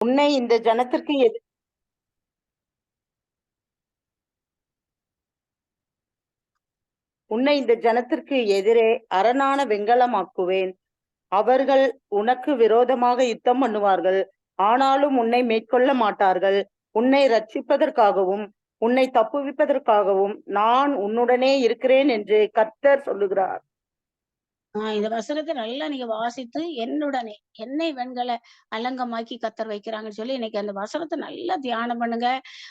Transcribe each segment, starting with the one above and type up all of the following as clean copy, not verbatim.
உன்னை இந்த ஜனத்திற்கு உன்னை இந்த ஜனத்திற்கு எதிரே அரணான வெண்கலமாக்குவேன். அவர்கள் உனக்கு விரோதமாக யுத்தம் பண்ணுவார்கள், ஆனாலும் உன்னை மேற்கொள்ள மாட்டார்கள். உன்னை ரட்சிப்பதற்காகவும் உன்னை தப்புவிப்பதற்காகவும் நான் உன்னுடனே இருக்கிறேன் என்று கர்த்தர் சொல்லுகிறார். இந்த வசனத்தை நல்லா நீங்க வாசித்து என்னுடனே என்னை வெண்கல அலங்கமாக்கி கத்தர் வைக்கிறாங்கன்னு சொல்லி இன்னைக்கு அந்த வசனத்தை நல்லா தியானம் பண்ணுங்க.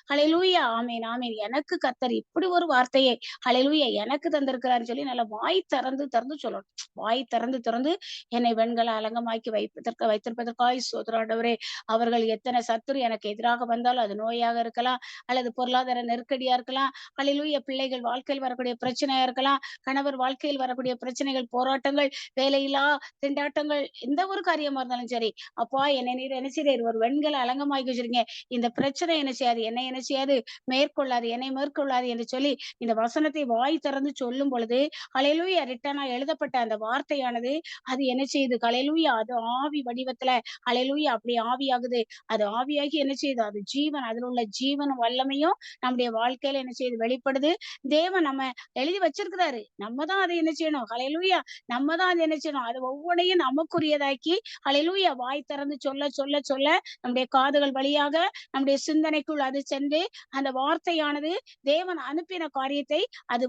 ஹalleluya, ஆமீன் ஆமீன். எனக்கு கத்தர் இப்படி ஒரு வார்த்தையை ஹalleluya எனக்கு தந்திருக்கிறாருன்னு சொல்லி நல்லா வாய் திறந்து திறந்து சொல்லணும். வாய் திறந்து திறந்து என்னை வெண்கல அலங்கமாக்கி வைத்திருப்பதற்காய் சோதராண்டவரே. அவர்கள் எத்தனை சத்துரு எனக்கு எதிராக வந்தாலும் அது நோயாக இருக்கலாம், அல்லது பொருளாதார நெருக்கடியா இருக்கலாம், ஹalleluya பிள்ளைகள் வாழ்க்கையில் வரக்கூடிய பிரச்சனையா இருக்கலாம், கணவர் வாழ்க்கையில் வரக்கூடிய பிரச்சனைகள், போராட்டங்கள், வேலையில்லா திண்டாட்டங்கள், எந்த ஒரு காரியமா இருந்தாலும் சரி, அப்பா என்னை நீர் என்ன செய்றீர், ஒரு வெண்கல அலங்கமாக்கி வச்சிருக்கீங்க. இந்த பிரச்சனை என்ன செய்யாது, என்னை என்ன செய்யாது, மேற்கொள்ளாது, என்னை மேற்கொள்ளாது என்று சொல்லி இந்த வசனத்தை வாய் திறந்து சொல்லும் பொழுது ஹalleluya ரிட்டனா எழுதப்பட்ட அந்த வார்த்தையானது அது என்ன செய்யுது, ஹalleluya அது ஆவி வடிவத்துல ஹalleluya அப்படி ஆவியாகுது. அது ஆவியாகி என்ன செய்யுது, அது ஜீவன், அதுல உள்ள ஜீவனும் வல்லமையும் நம்முடைய வாழ்க்கையில என்ன செய்யுது, வெளிப்படுது. தேவன் நம்ம எழுதி வச்சிருக்கிறாரு, நம்ம தான் அதை என்ன செய்யணும், ஹalleluya நம்ம தான் அதை என்ன செய்யணும், அது ஒவ்வொன்றையும் நமக்குரியதாக்கி ஹalleluya வாய் திறந்து சொல்ல சொல்ல சொல்ல நம்முடைய காதுகள் வழியாக நம்முடைய சிந்தனைக்குள் அது சென்று அந்த வார்த்தையானது தேவன் அனுப்பின காரியத்தை அது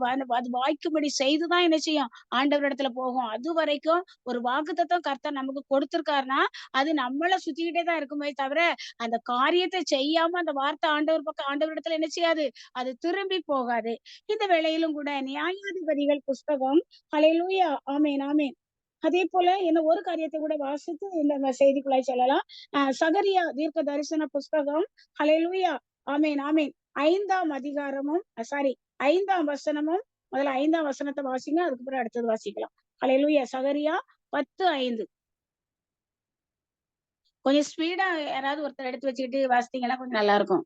வாய்க்கும்படி செய்துதான் என்ன செய்யும், ஆண்டவரிடத்துல போகும். அது வரைக்கும் ஒரு வாக்குத்தத்தம் கர்த்தர் நமக்கு கொடுத்திருக்காருன்னா அது நம்மள சுத்திக்கிட்டே தான் இருக்குமே தவிர அந்த காரியத்தை செய்யாம அந்த வார்த்தை ஆண்டவர் பக்கம் ஆண்டவரிடத்துல என்ன செய்யாது, அது திரும்பி போகாது. இந்த வேளையிலும் கூட நியாயாதிபதிகள் புஸ்தகம் ஹalleluya, ஆமென் ஆமென். அதே போல என்ன ஒரு காரியத்தை கூட வாசித்து இந்த செய்திக்குள்ளாய் சொல்லலாம். சகரியா தீர்க்க தரிசன புஸ்தகம் ஹalleluya, ஆமென் ஆமென். 5ஆம் அதிகாரமும் சாரி 5ஆம் வசனமும், முதல்ல 5ஆம் வசனத்தை வாசிங்க, அதுக்கப்புறம் அடுத்தது வாசிக்கலாம். ஹalleluya சகரியா 10:5. கொஞ்சம் ஸ்பீடா யாராவது ஒருத்தர் எடுத்து வச்சுக்கிட்டு வாசித்தீங்கன்னா கொஞ்சம் நல்லா இருக்கும்.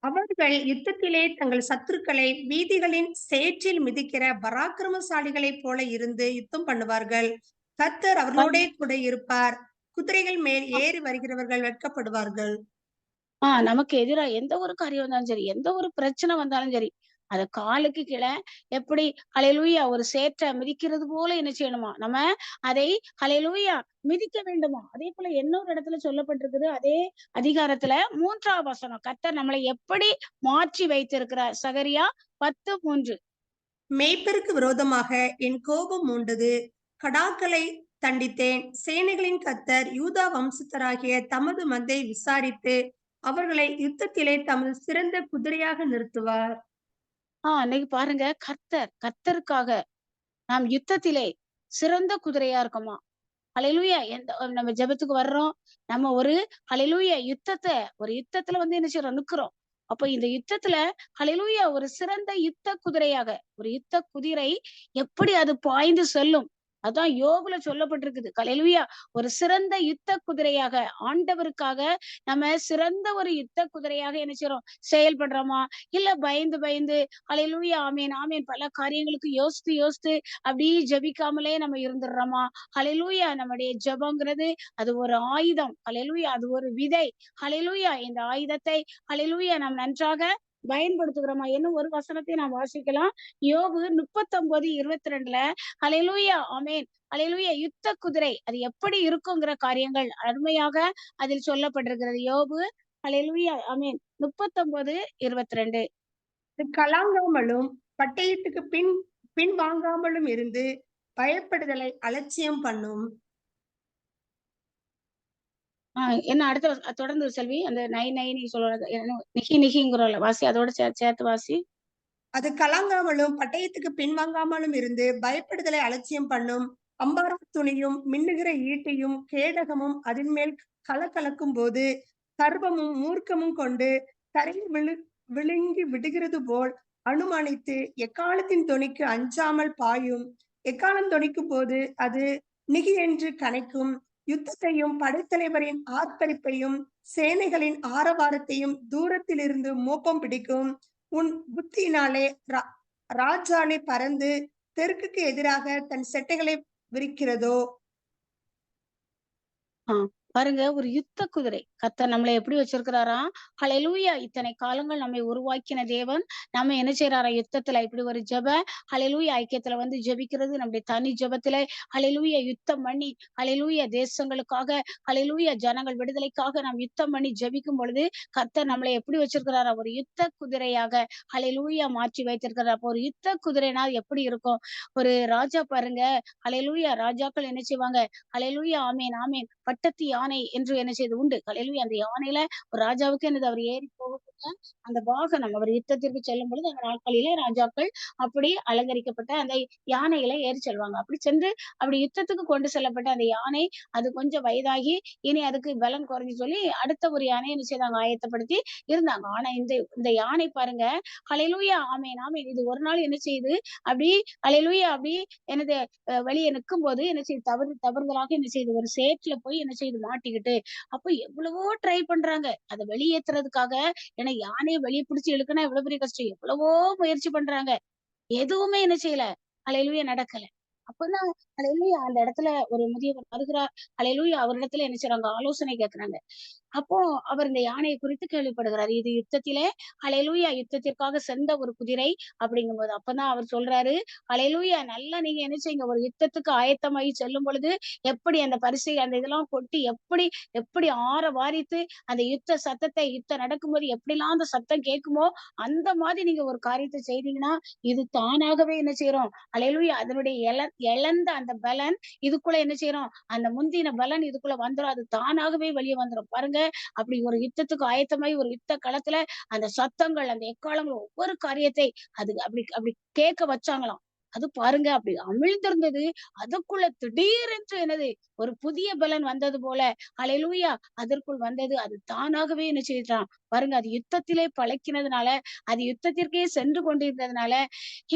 அவர்கள் யுத்தத்திலே தங்கள் சத்துருக்களை வீதிகளின் சேற்றில் மிதிக்கிற பராக்கிரமசாலிகளைப் போல இருந்து யுத்தம் பண்ணுவார்கள். கர்த்தர் அவர்களோடே கூட இருப்பார். குதிரைகள் மேல் ஏறி வருகிறவர்கள் வெட்கப்படுவார்கள். நமக்கு எதிரா எந்த ஒரு காரியம் வந்தாலும் சரி, எந்த ஒரு பிரச்சனை வந்தாலும் சரி, அத காலுக்கு கீழ எப்படி ஹalleluya ஒரு சேற்ற மிதிக்கிறது போல என்ன செய்யணுமா, நம்ம அதை ஹalleluya மிதிக்க வேண்டுமா. அதே போல இன்னொரு இடத்துல சொல்லப்பட்டிருக்குது, அதே அதிகாரத்துல 3ஆம் வசனம், கர்த்தர் நம்மளை எப்படி மாற்றி வைத்திருக்கிறார். சகரியா 10:3. மேய்ப்பருக்கு விரோதமாக என் கோபம் மூண்டது. கடாக்களை தண்டித்தேன். சேனைகளின் கர்த்தர் யூதா வம்சத்தராகிய தமது மந்தை விசாரித்து அவர்களை யுத்தத்திலே தமது சிறந்த குதிரையாக நிறுத்துவார். அன்னைக்கு பாருங்க, கர்த்தருக்காக நாம் யுத்தத்திலே சிறந்த குதிரையா இருக்கோமா. ஹalleluya நம்ம ஜெபத்துக்கு வர்றோம். நம்ம ஒரு ஹalleluya ஒரு யுத்தத்துல வந்து என்ன செய்றோம், நிக்கிறோம். அப்ப இந்த யுத்தத்துல ஹalleluya ஒரு சிறந்த யுத்த குதிரையாக, ஒரு யுத்த குதிரை எப்படி அது பாய்ந்து செல்லும். அதான் யோபுல சொல்லப்பட்டிருக்குது. ஹalleluya ஒரு சிறந்த யுத்த குதிரையாக ஆண்டவருக்காக நம்ம சிறந்த ஒரு யுத்த குதிரையாக என்ன செய்றோம், செயல்படுறோமா? இல்ல பயந்து பயந்து ஹalleluya ஆமென் ஆமென் பல காரியங்களுக்கு யோசித்து யோசித்து அப்படியே ஜெபிக்காமலே நம்ம இருந்துடுறோமா? ஹalleluya நம்முடைய ஜெபம்ங்கிறது அது ஒரு ஆயுதம். ஹalleluya அது ஒரு விதை. ஹalleluya இந்த ஆயுதத்தை ஹalleluya நாம் நன்றாக பயன்படுத்துகிறோமா? இன்னும் ஒரு வசனத்தை நாம் வாசிக்கலாம். யோபு 39:22ல ஹalleluya ஆமென். ஹalleluya யுத்த குதிரை அது எப்படி இருக்குங்கிற காரியங்கள் அருமையாக அதில் சொல்லப்பட்டிருக்கிறது. யோபு ஹalleluya ஆமென் 39:22. இது கலங்காமலும் பட்டயத்துக்கு பின் வாங்காமலும் இருந்து பயப்படுதலை அலட்சியம் பண்ணும். என்ன அடுத்த தொடர்ந்து செல்வி. அந்த நை நை நீ சொல்றது நிகி நிகிங்கிறோம்ல வாசி, அதோட சேர்த்து வாசி. அது கலங்காமலும் பட்டயத்துக்கு பின்வாங்காமலும் இருந்து பயப்படுதலை அலட்சியம் பண்ணும். அம்பார துணியும் மின்னுகிற ஈட்டியும் கேடகமும் அதன் மேல் கலக்கும் போது கர்வமும் மூர்க்கமும் கொண்டு தரையில் விழுங்கி விடுகிறது போல் அனுமானித்து எக்காலத்தின் தொனிக்கு அஞ்சாமல் பாயும். எக்காலம் தொனிக்கும் போது அது நிகி என்று கனைக்கும். யுத்தத்தையும் படைத்தலைவரின் ஆர்ப்பரிப்பையும் சேனைகளின் ஆரவாரத்தையும் தூரத்திலிருந்து மோப்பம் பிடிக்கும். உன் புத்தியினாலே ராஜாளி பறந்து தெற்குக்கு எதிராக தன் செட்டைகளை விரிக்கிறதோ. பாருங்க, ஒரு யுத்த குதிரை. கர்த்தர் நம்மள எப்படி வச்சிருக்கிறாராம்? ஹல்லேலூயா! இத்தனை காலங்கள் நம்மை உருவாக்கின தேவன், நம்ம என்ன செய்றாராம்? யுத்தத்துல இப்படி ஒரு ஹல்லேலூயா! ஐக்கியத்துல வந்து ஜெபிக்கிறது, நம்முடைய தனி ஜெபத்தில ஹல்லேலூயா! யுத்தம் பண்ணி, ஹல்லேலூயா! தேசங்களுக்காக, ஹல்லேலூயா! ஜனங்கள் விடுதலைக்காக நாம் யுத்தம் பண்ணி ஜெபிக்கும் பொழுது, கர்த்தர் நம்மள எப்படி வச்சிருக்கிறாராம்? ஒரு யுத்த குதிரையாக, ஹல்லேலூயா! மாற்றி வைத்திருக்கிறார். அப்போ ஒரு யுத்த குதிரைனா எப்படி இருக்கும்? ஒரு ராஜா பாருங்க, ஹல்லேலூயா! ராஜாக்கள் என்ன செய்வாங்க? ஹல்லேலூயா! ஆமென், ஆமென். பட்டத்து யானை என்று என்ன செய்து உண்டு. ஹல்லேலூயா! அந்த யானையில ஒரு ராஜாவுக்கு என்னது அவர் ஏறி போகக்கூடிய அந்த வாகனம். அவர் யுத்தத்திற்கு செல்லும் பொழுது அந்த நாட்களிலே ராஜாக்கள் அப்படி அலங்கரிக்கப்பட்ட அந்த யானையில ஏறி செல்வாங்க. அப்படி சென்று அப்படி யுத்தத்துக்கு கொண்டு செல்லப்பட்ட அந்த யானை, அது கொஞ்சம் வயதாகி, இனி அதுக்கு பலன் குறைஞ்சு சொல்லி அடுத்த ஒரு யானைய என்ன செய்தாங்க? ஆயத்தப்படுத்தி இருந்தாங்க. ஆனா இந்த இந்த யானை பாருங்க, ஹல்லேலூயா! ஆமென், ஆமென். இது ஒரு நாள் என்ன செய்யுது? அப்படி ஹல்லேலூயா! அப்படி என்னது வெளிய நிக்கும்போது என்ன செய்யுது? தவறுதலாக என்ன செய்யுது? ஒரு சேற்றுல போய் என்ன செய்யுது? மாட்டிக்கிட்டு. அப்ப எவ்வளவோ ட்ரை பண்றாங்க. அத வெளியேத்துறதுக்காக. ஏன்னா யானைய வெளிய பிடிச்சு இழுக்கன்னா எவ்வளவு பெரிய கஷ்டம். எவ்வளவோ முயற்சி பண்றாங்க. எதுவுமே என்ன செய்யல. ஹல்லேலூயா நடக்கல. அப்பதான் ஹல்லேலூயா அந்த இடத்துல ஒரு முதியவர் வருகிறார். ஹல்லேலூயா அவரிடத்துல என்ன செய்றாங்க? ஆலோசனை கேட்கிறாங்க. அப்போ அவர் இந்த யானையை குறித்து கேள்விப்படுகிறார். இது யுத்தத்திலே ஹல்லேலூயா யுத்தத்திற்காக சென்ற ஒரு குதிரை அப்படிங்கும்போது, அப்பதான் அவர் சொல்றாரு, ஹல்லேலூயா நல்லா நீங்க என்ன செய்யுங்க, ஒரு யுத்தத்துக்கு ஆயத்தமாகி செல்லும் பொழுது, எப்படி அந்த பரிசை அந்த இதெல்லாம் கொட்டி எப்படி எப்படி ஆரவாரித்து அந்த யுத்த சத்தத்தை யுத்தம் நடக்கும்போது எப்படிலாம் அந்த சத்தம் கேட்குமோ, அந்த மாதிரி நீங்க ஒரு காரியத்த செய்தீங்கன்னா, இது தானாகவே என்ன செய்றோம்? ஹல்லேலூயா அதனுடைய இழந்த அந்த பலன் இதுக்குள்ள என்ன செய்றோம்? அந்த முந்தின பலன் இதுக்குள்ள வந்துரும். அது தானாகவே வெளிய வந்துரும். பாருங்க, அப்படி ஒரு யுத்தத்துக்கு ஆயத்தமாயி ஒரு யுத்த களத்துல அந்த சத்தங்கள், அந்த எக்காளங்கள் ஒவ்வொரு காரியத்தை அது அப்படி அப்படி கேட்க வச்சாங்களாம். அது பாருங்க அப்படி அமிழ்ந்திருந்தது. அதுக்குள்ள திடீரென்று என்னது ஒரு புதிய பலன் வந்தது போல, ஹல்லேலூயா அதற்குள் வந்தது. அது தானாகவே என்ன செய்தான் பாருங்க, அது யுத்தத்திலே பழக்கினதுனால, அது யுத்தத்திற்கே சென்று கொண்டிருந்ததுனால,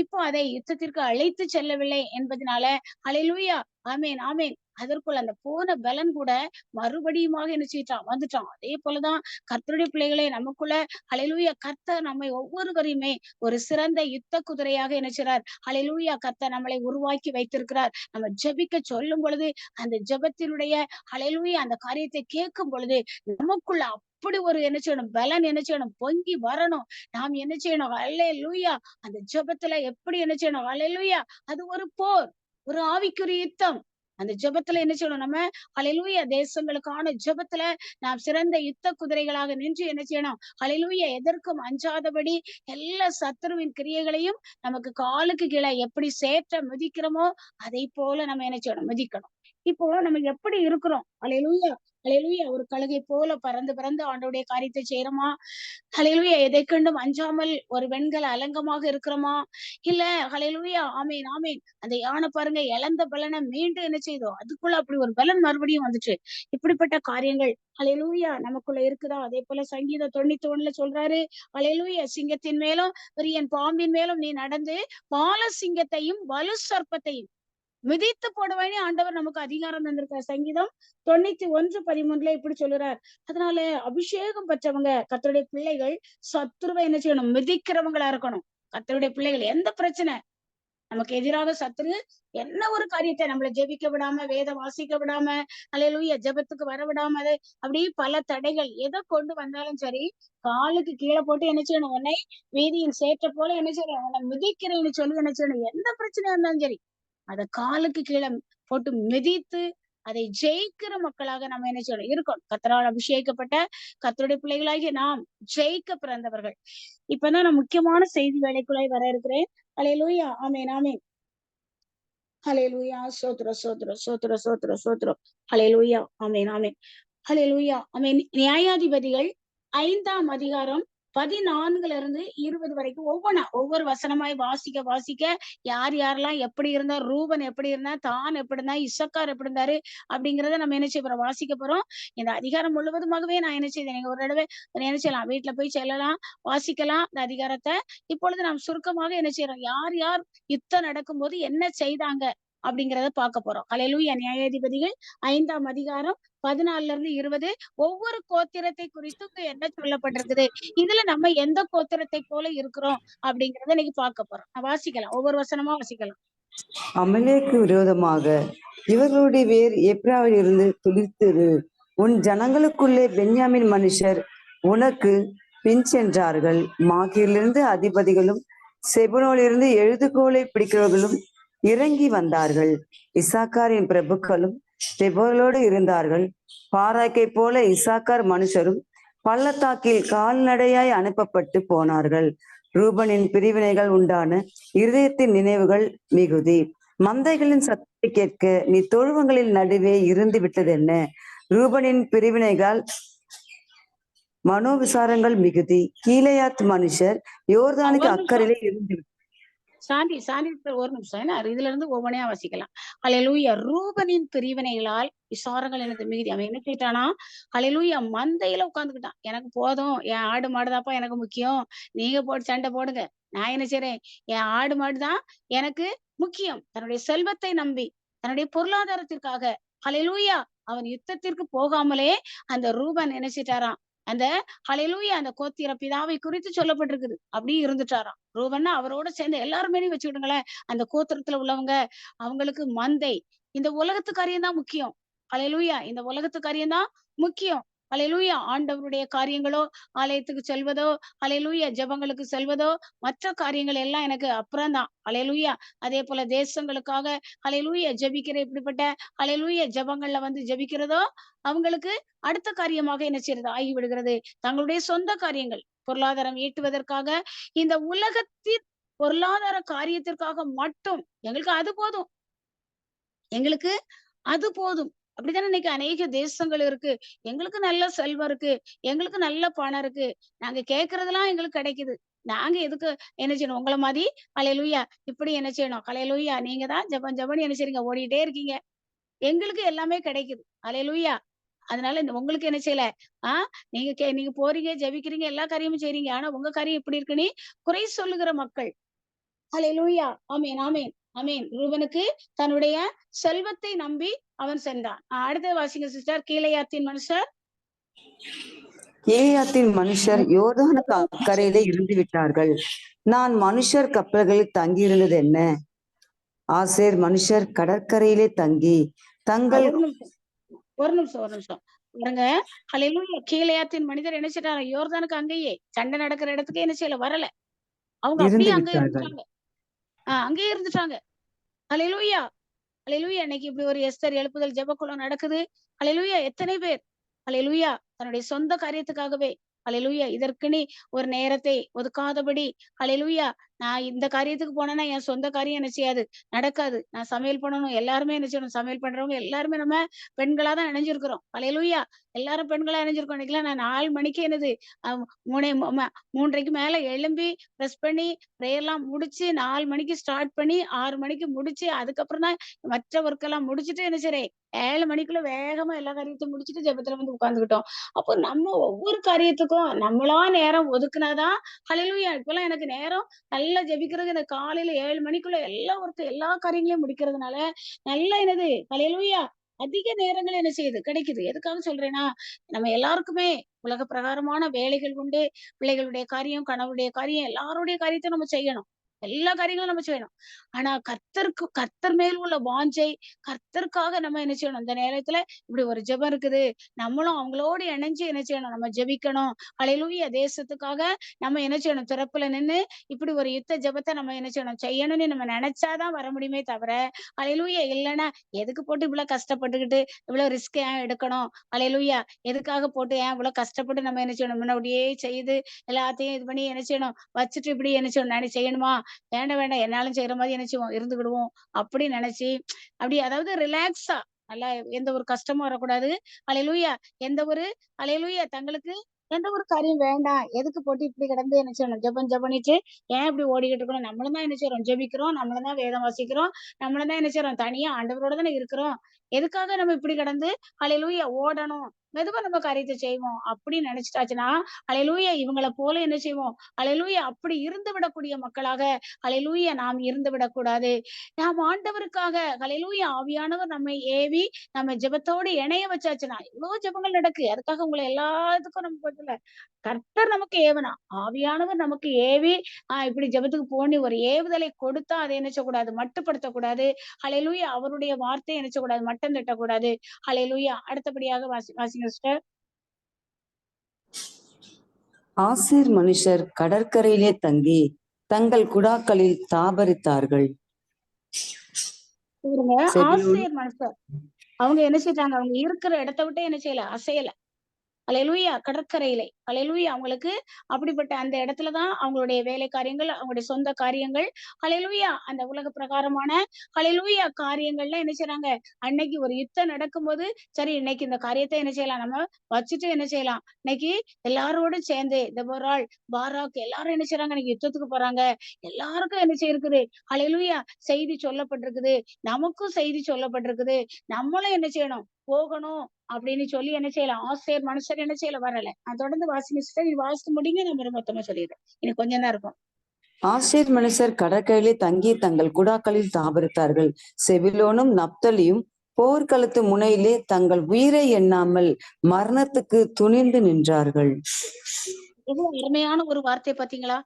இப்போ அதை யுத்தத்திற்கு அழைத்து செல்லவில்லை என்பதனால, ஹல்லேலூயா ஆமென், ஆமென். அதற்குள் அந்த போன பலன் கூட மறுபடியுமாக என்ன செய்யிட்டான்? வந்துட்டான். அதே போலதான் கர்த்தருடைய பிள்ளைகளே நமக்குள்ள ஹல்லேலூயா கர்த்தர் நம்மை ஒவ்வொருவரையுமே ஒரு சிறந்த யுத்த குதிரையாக என்ன செய்றார்? ஹல்லேலூயா கர்த்தர் நம்மளை உருவாக்கி வைத்திருக்கிறார். நம்ம ஜெபிக்க சொல்லும் பொழுது, அந்த ஜெபத்தினுடைய ஹல்லேலூயா அந்த காரியத்தை கேட்கும் பொழுது, நமக்குள்ள அப்படி ஒரு என்ன செய்யணும்? பலன் என்ன செய்யணும்? பொங்கி வரணும். நாம் என்ன செய்யணும்? ஹல்லேலூயா அந்த ஜெபத்துல எப்படி என்ன செய்யணும்? ஹல்லேலூயா அது ஒரு போர். ஒரு ஆவிக்குரிய யுத்தம். அந்த ஜெபத்துல என்ன செய்யணும்? நம்ம ஹல்லேலூயா தேசங்களுக்கான ஜெபத்துல நாம் சிறந்த யுத்த குதிரைகளாக நின்று என்ன செய்யணும்? ஹல்லேலூயா எதற்கும் அஞ்சாதபடி எல்லா சத்துருவின் கிரியைகளையும் நமக்கு காலுக்கு கீழ எப்படி சேற்ற மிதிக்கிறோமோ, அதைப் போல நம்ம என்ன செய்யணும்? மிதிக்கணும். இப்போ நம்ம எப்படி இருக்கிறோம்? ஹல்லேலூயா ஹல்லேலூயா ஒரு கழுகை போல பறந்து பறந்து ஆண்டவருடைய காரியத்தை செய்றோமா? ஹல்லேலூயா எதைக் கண்டும் அஞ்சாமல் ஒரு வெண்கல அலங்கமாக இருக்கிறோமா? இல்ல ஹல்லேலூயா ஆமென், ஆமென். அந்த யானை பாருங்க இழந்த பலன மீண்டும் என்ன செய்தோ? அதுக்குள்ள அப்படி ஒரு பலன் மறுபடியும் வந்துச்சு. இப்படிப்பட்ட காரியங்கள் ஹல்லேலூயா நமக்குள்ள இருக்குதா? அதேபோல சங்கீதம் 91ல சொல்றாரு, ஹல்லேலூயா சிங்கத்தின் மேலும், விரியன் பாம்பின் மேலும் நீ நடந்து, பால சிங்கத்தையும், வலு சர்ப்பத்தையும் மிதித்து போடுவேன்னு ஆண்டவர் நமக்கு அதிகாரம் தந்திருக்கார். சங்கீதம் 91:13 இப்படி சொல்லுறார். அதனால அபிஷேகம் பெற்றவங்க, கர்த்தருடைய பிள்ளைகள் சத்துருவை என்ன செய்யணும்? மிதிக்கிறவங்களா இருக்கணும். கர்த்தருடைய பிள்ளைகள் எந்த பிரச்சனை நமக்கு எதிராக சத்துரு என்ன ஒரு காரியத்தை நம்மள ஜெபிக்க விடாம, வேதம் வாசிக்க விடாம, ஹல்லேலூயா ஜெபத்துக்கு வர விடாம, அது அப்படியே பல தடைகள் எத கொண்டு வந்தாலும் சரி, காலுக்கு கீழ போட்டு என்ன செய்யணும்? உன்னை வீதியின் சேற்ற போல என்ன செய்யணும்? உன்னை மிதிக்கிறேன்னு சொல்லி என்ன செய்யணும்? எந்த பிரச்சனையா இருந்தாலும் சரி, அத காலுக்கு கீழ போட்டு மிதித்து, அதை ஜெயிக்கிற மக்களாக நம்ம என்ன செய்யணும்? இருக்கணும். கர்த்தரால் அபிஷேகிக்கப்பட்ட கர்த்தருடைய பிள்ளைகளாகிய நாம் ஜெயிக்க பிறந்தவர்கள். இப்பதான் நான் முக்கியமான செய்தி வேலைக்குள்ளாய் வர இருக்கிறேன். ஹல்லேலூயா. ஆமென், ஆமென். ஹல்லேலூயா. ஸ்தோத்திரம், ஸ்தோத்திரம், ஸ்தோத்திரம், ஸ்தோத்திரம், ஸ்தோத்திரம். ஹல்லேலூயா. ஆமென், ஆமென். ஹல்லேலூயா. ஆமென். நியாயாதிபதிகள் 5ஆம் அதிகாரம் 14 20 வரைக்கும் ஒவ்வொரு வசனமாய் வாசிக்க வாசிக்க யார் யாரெல்லாம் எப்படி இருந்தார், ரூபன் எப்படி இருந்தார், தான் எப்படி இருந்தார், இசக்கார் எப்படி இருந்தாரு அப்படிங்கிறத நம்ம என்ன செய்ய போறோம்? வாசிக்க போறோம். இந்த அதிகாரம் முழுவதுமாகவே நான் என்ன செய்தேன்? நீங்க ஒரு தடவை என்ன செய்யலாம்? வீட்டுல போய் செல்லலாம், வாசிக்கலாம் இந்த அதிகாரத்தை. இப்பொழுது நாம் சுருக்கமாக என்ன செய்யறோம்? யார் யார் யுத்தம் நடக்கும்போது என்ன செய்தாங்க அப்படிங்கிறத பார்க்க போறோம். ஹல்லேலூயா. நியாயாதிபதிகள் 5ஆம் அதிகாரம் 14 20 ஒவ்வொரு கோத்திரத்தை குறித்து இங்க என்ன சொல்லப்பட்டிருக்குது, இதுல நம்ம எந்த கோத்திரத்தை போல இருக்கிறோம் அப்படிங்கறத இன்னைக்கு பார்க்க போறோம். வாசிக்கலாம், ஒவ்வொரு வசனமா வாசிக்கலாம். அமலேக்கு விரோதமாக இவர்களுடைய வேர் எப்ராவில் இருந்து துளிர்த்தது. உன் ஜனங்களுக்குள்ளே பென்யாமின் மனுஷர் உனக்கு பின் சென்றார்கள். மாகீரிலிருந்து அதிபதிகளும் செபுலோனிலிருந்து எழுதுகோலை பிடிக்கிறவர்களும் இறங்கி வந்தார்கள். இசாக்காரின் பிரபுக்களும் செபுலோடு இருந்தார்கள். பாராக்கை போல இசாக்கார் மனுஷரும் பள்ளத்தாக்கில் கால்நடையாய் அனுப்பப்பட்டு போனார்கள். ரூபனின் பிரிவினைகள் உண்டான இருதயத்தின் நினைவுகள் மிகுதி. மந்தைகளின் சத்தத்தை கேட்க நீ தொழுவங்களில் நடுவே இருந்து விட்டது என்ன? ரூபனின் பிரிவினைகள் மனோவிசாரங்கள் மிகுதி. கீலேயாத் மனுஷர் யோர்தானுக்கு அக்கறையிலே இருந்து சாந்தி ஒரு நிமிஷம். ஏன்னா இதுல இருந்து ஒவ்வொன்றையா வாசிக்கலாம். ஹல்லேலூயா. ரூபனின் பிரிவினைகளால் விசாரங்கள் எனக்கு மிகுதி. அவன் என்ன செய்யிட்டானா, ஹல்லேலூயா, மந்தையில உட்கார்ந்துக்கிட்டான். எனக்கு போதும், என் ஆடு மாடுதாப்பா எனக்கு முக்கியம், நீங்க போட்டு சண்டை போடுங்க, நான் என்ன செய்றேன், என் ஆடு மாடுதான் எனக்கு முக்கியம். தன்னுடைய செல்வத்தை நம்பி, தன்னுடைய பொருளாதாரத்திற்காக, ஹல்லேலூயா, அவன் யுத்தத்திற்கு போகாமலே அந்த ரூபன் என்ன செய்யிட்டாராம், அந்த ஹல்லேலூயா, அந்த கோத்திர பிதாவை குறித்து சொல்லப்பட்டிருக்குது. அப்படியே இருந்துட்டாராம். ரூபன்னா அவரோட சேர்ந்து எல்லாருமே வச்சுக்கிடுங்களேன். அந்த கோத்திரத்துல உள்ளவங்க, அவங்களுக்கு மந்தை, இந்த உலகத்து காரியம் தான் முக்கியம். ஹல்லேலூயா, இந்த உலகத்து காரியம் தான் முக்கியம். ஹல்லேலூயா, ஆண்டவருடைய காரியங்களோ, ஆலயத்துக்கு செல்வதோ, ஹல்லேலூயா, ஜெபங்களுக்கு செல்வதோ, மற்ற காரியங்கள் எல்லாம் எனக்கு அப்புறம்தான். ஹல்லேலூயா, அதே போல தேசங்களுக்காக ஹல்லேலூயா ஜெபிக்கிற இப்படிப்பட்ட ஹல்லேலூயா ஜெபங்கள்ல வந்து ஜெபிக்கிறதோ, அவங்களுக்கு அடுத்த காரியமாக என்ன செய்யறது ஆகிவிடுகிறது. தங்களுடைய சொந்த காரியங்கள், பொருளாதாரம் ஈட்டுவதற்காக, இந்த உலகத்தின் பொருளாதார காரியத்திற்காக மட்டும் எங்களுக்கு அது போதும், எங்களுக்கு அது போதும். அப்படித்தானே இன்னைக்கு அநேக தேசங்கள் இருக்கு. எங்களுக்கு நல்ல செல்வம் இருக்கு, எங்களுக்கு நல்ல பணம் இருக்கு, நாங்க கேட்கறதெல்லாம் எங்களுக்கு கிடைக்குது, நாங்க எதுக்கு என்ன செய்யணும் உங்களை மாதிரி ஹல்லேலூயா இப்படி என்ன செய்யணும், ஹல்லேலூயா நீங்க தான் ஜெபம் ஜெபம்னு என்ன செய்றீங்க, ஓடிட்டே இருக்கீங்க, எங்களுக்கு எல்லாமே கிடைக்குது. ஹல்லேலூயா. அதனால உங்களுக்கு என்ன செய்யல, நீங்க போறீங்க, ஜெபிக்கிறீங்க, எல்லா காரியமும் செய்றீங்க, ஆனா உங்க காரியம் இப்படி இருக்குன்னு குறை சொல்லுகிற மக்கள். ஹல்லேலூயா. ஆமென், ஆமென், ஆமென். ரூபனுக்கு தன்னுடைய செல்வத்தை நம்பி அவன் சென்றான். அடுத்தது வாசிங்க சிஸ்டர். கீலேயாத்தின் மனுஷர் கீலேயாத்தின் மனுஷர் யோர்தானுக்கு அக்கறையிலே இருந்து விட்டார்கள். நான் மனுஷர் கப்பல்களில் தங்கியிருந்தது என்ன? ஆசேர் மனுஷர் கடற்கரையிலே தங்கி தங்கள் ஒரு நிமிஷம் பாருங்க. ஹல்லேலூயா. கீலேயாத்தின் மனிதர் என்ன செய்யறாரு, யோர்தானுக்கு அங்கேயே சண்டை நடக்கிற இடத்துக்கு என்ன செய்யல, வரல. அவங்க அப்படியே அங்கே இருந்துட்டாங்க. அங்கேயே இருந்துட்டாங்க. ஹல்லேலூயா, ஹல்லேலூயா. இன்னைக்கு இப்படி ஒரு எஸ்தர் எழுப்புதல் ஜெபக்குள்ள நடக்குது. ஹல்லேலூயா. எத்தனை பேர் ஹல்லேலூயா தன்னுடைய சொந்த காரியத்துக்காகவே, ஹல்லேலூயா, இதற்குன்னு ஒரு நேரத்தை ஒதுக்காதபடி, ஹல்லேலூயா, நான் இந்த காரியத்துக்கு போனேன்னா என் சொந்த காரியம் என்ன செய்யாது, நடக்காது. நான் சமையல் பண்ணணும், எல்லாருமே என்ன செய்யணும், சமையல் பண்றவங்க எல்லாருமே நம்ம பெண்களா தான் இணைஞ்சிருக்கிறோம். ஹல்லேலூயா. எல்லாரும் பெண்களா இணைஞ்சிருக்கோம். இன்னைக்கெல்லாம் நான் 4 மணிக்கு என்னது, 3:30க்கு மேல எழும்பி ப்ரெஸ் பண்ணி பிரேயர்லாம் முடிச்சு 4 மணிக்கு ஸ்டார்ட் பண்ணி 6 மணிக்கு முடிச்சு, அதுக்கப்புறம் தான் மற்ற ஒர்க் எல்லாம் முடிச்சுட்டு என்ன செய்றேன், 7 மணிக்குள்ள வேகமா எல்லா காரியத்தையும் முடிச்சுட்டு ஜெபத்துல வந்து உட்கார்ந்துக்கிட்டோம். அப்போ நம்ம ஒவ்வொரு காரியத்துக்கும் நம்மளா நேரம் ஒதுக்குனாதான் ஹல்லேலூயா. இப்பெல்லாம் எனக்கு நேரம் நல்லா ஜெபிக்கிறது, இந்த காலையில 7 மணிக்குள்ள எல்லா ஒர்க் எல்லா காரியங்களையும் முடிக்கிறதுனால நல்லா என்னது ஹல்லேலூயா அதிக நேரங்கள் என்ன செய்யுது கிடைக்குது. எதுக்காக சொல்றேன்னா, நம்ம எல்லாருக்குமே உலக பிரகாரமான வேலைகள் உண்டு. பிள்ளைகளுடைய காரியம், கணவருடைய காரியம், எல்லாருடைய காரியத்தையும் நம்ம செய்யணும். எல்லா காரியங்களும் நம்ம செய்யணும். ஆனா கர்த்தர் மேல் உள்ள வாஞ்சை, கர்த்தருக்காக நம்ம என்ன செய்யணும், இந்த நேரத்துல இப்படி ஒரு ஜெபம் இருக்குது, நம்மளும் அவங்களோடு இணைஞ்சு என்ன செய்யணும், நம்ம ஜெபிக்கணும். ஹல்லேலூயா. தேசத்துக்காக நம்ம என்ன செய்யணும், திறப்புல நின்னு இப்படி ஒரு யுத்த ஜெபத்தை நம்ம என்ன செய்யணும்னு நம்ம நினைச்சாதான் வர முடியுமே தவிர, ஹல்லேலூயா, இல்லைன்னா எதுக்கு போட்டு இவ்வளவு கஷ்டப்பட்டுக்கிட்டு இவ்வளவு ரிஸ்க் ஏன் எடுக்கணும், ஹல்லேலூயா, எதுக்காக போட்டு ஏன் இவ்வளவு கஷ்டப்பட்டு நம்ம என்ன செய்யணும், முன்னாடியே செய்து எல்லாத்தையும் இது பண்ணி என்ன செய்யணும், வச்சுட்டு இப்படி என்ன செய்யணும், செய்யணுமா, வேண்டாம் வேண்டாம், என்னாலும் செய்யற மாதிரி என்ன செய்வோம், இருந்துக்கிடுவோம் அப்படின்னு நினைச்சு, அப்படி அதாவது ரிலாக்ஸா, நல்லா எந்த ஒரு கஷ்டமும் வரக்கூடாது. ஹல்லேலூயா. எந்த ஒரு ஹல்லேலூயா தங்களுக்கு எந்த ஒரு காரியம் வேண்டாம், எதுக்கு போட்டு இப்படி கிடந்து என்ன செய்யணும், ஜெபம் ஜெபனிட்டு ஏன் இப்படி ஓடிக்கிட்டு இருக்கணும், நம்மளும் தான் என்ன செய்யறோம், ஜெபிக்கிறோம், நம்மளும் தான் வேதம் வாசிக்கிறோம், நம்மளும் தான் என்ன செய்யறோம், தனியா ஆண்டவரோட தானே இருக்கிறோம், எதுக்காக நம்ம இப்படி கிடந்து ஹல்லேலூயா ஓடணும், மெதுவா நம்ம காரியத்தை செய்வோம் அப்படின்னு நினைச்சிட்டாச்சுன்னா, ஹல்லேலூயா, இவங்கள போல என்ன செய்வோம், ஹல்லேலூயா, அப்படி இருந்து விடக்கூடிய மக்களாக ஹல்லேலூயா நாம் இருந்து விடக்கூடாது. நாம் ஆண்டவருக்காக ஹல்லேலூயா ஆவியானவர் நம்மை ஏவி நம்ம ஜெபத்தோடு இணைய வச்சாச்சுன்னா எவ்வளவு ஜெபங்கள் நடக்கு. அதுக்காக உங்களை எல்லாத்துக்கும் நம்ம பதில கர்த்தர் நமக்கு ஏவனா, ஆவியானவர் நமக்கு ஏவி இப்படி ஜெபத்துக்கு போன்னு ஒரு ஏவுதலை கொடுத்தா அதை என்ன செய்யக்கூடாது, மட்டுப்படுத்தக்கூடாது. ஹல்லேலூயா. அவருடைய வார்த்தை என்ன செய்யக்கூடாது, மட்டம் தட்டக்கூடாது. ஹல்லேலூயா. அடுத்தபடியாக வாசிங்க சிஸ்டர். ஆசேர் மனுஷர் கடற்கரையிலே தங்கி தங்கள் குடாக்களில் தாபரித்தார்கள். செபுலோன் ஆசேர் மனுஷர் அவங்க என்ன செய்றாங்க? அவங்க இருக்கிற இடத்த விட்டு என்ன செய்யல? அசையல. அல்லேலூயா. கடற்கரையிலே அல்லேலூயா. அவங்களுக்கு அப்படிப்பட்ட அந்த இடத்துலதான் அவங்களுடைய வேலை காரியங்கள், அவங்களுடைய சொந்த காரியங்கள், அல்லேலூயா, அந்த உலக பிரகாரமான அல்லேலூயா காரியங்கள்ல என்ன செய்றாங்க? அன்னைக்கு ஒரு யுத்தம் நடக்கும்போது, சரி இன்னைக்கு இந்த காரியத்தை என்ன செய்யலாம்? நம்ம வச்சுட்டு என்ன செய்யலாம்? இன்னைக்கு எல்லாரோடும் சேர்ந்து தெபொராள், பாராக் எல்லாரும் என்ன செய்றாங்க? இன்னைக்கு யுத்தத்துக்கு போறாங்க. எல்லாருக்கும் என்ன செய்யிருக்குது? அல்லேலூயா செய்தி சொல்லப்பட்டிருக்குது. நமக்கும் செய்தி சொல்லப்பட்டிருக்குது. நம்மளும் என்ன செய்யணும்? போகணும் அப்படின்னு சொல்லி என்ன செய்யலாம்? ஆசேர் மனுஷர் என்ன செய்யல? வரல. நான் தொடர்ந்து வாசிங்க சிஸ்டர். இது வாசித்து முடிங்க. நம்ம மொத்தமா சொல்லிடுறேன். இன்னும் கொஞ்சம் தான் இருக்கும். ஆசேர் மனுஷர் கடற்கரையிலே தங்கி தங்கள் குடாக்களில் தாபரித்தார்கள். செபுலோனும் நப்தலியும் போர்க்களத்து முனையிலே தங்கள் உயிரை எண்ணாமல் மரணத்துக்கு துணிந்து நின்றார்கள். எவ்வளவு அருமையான ஒரு வார்த்தை பாத்தீங்களா?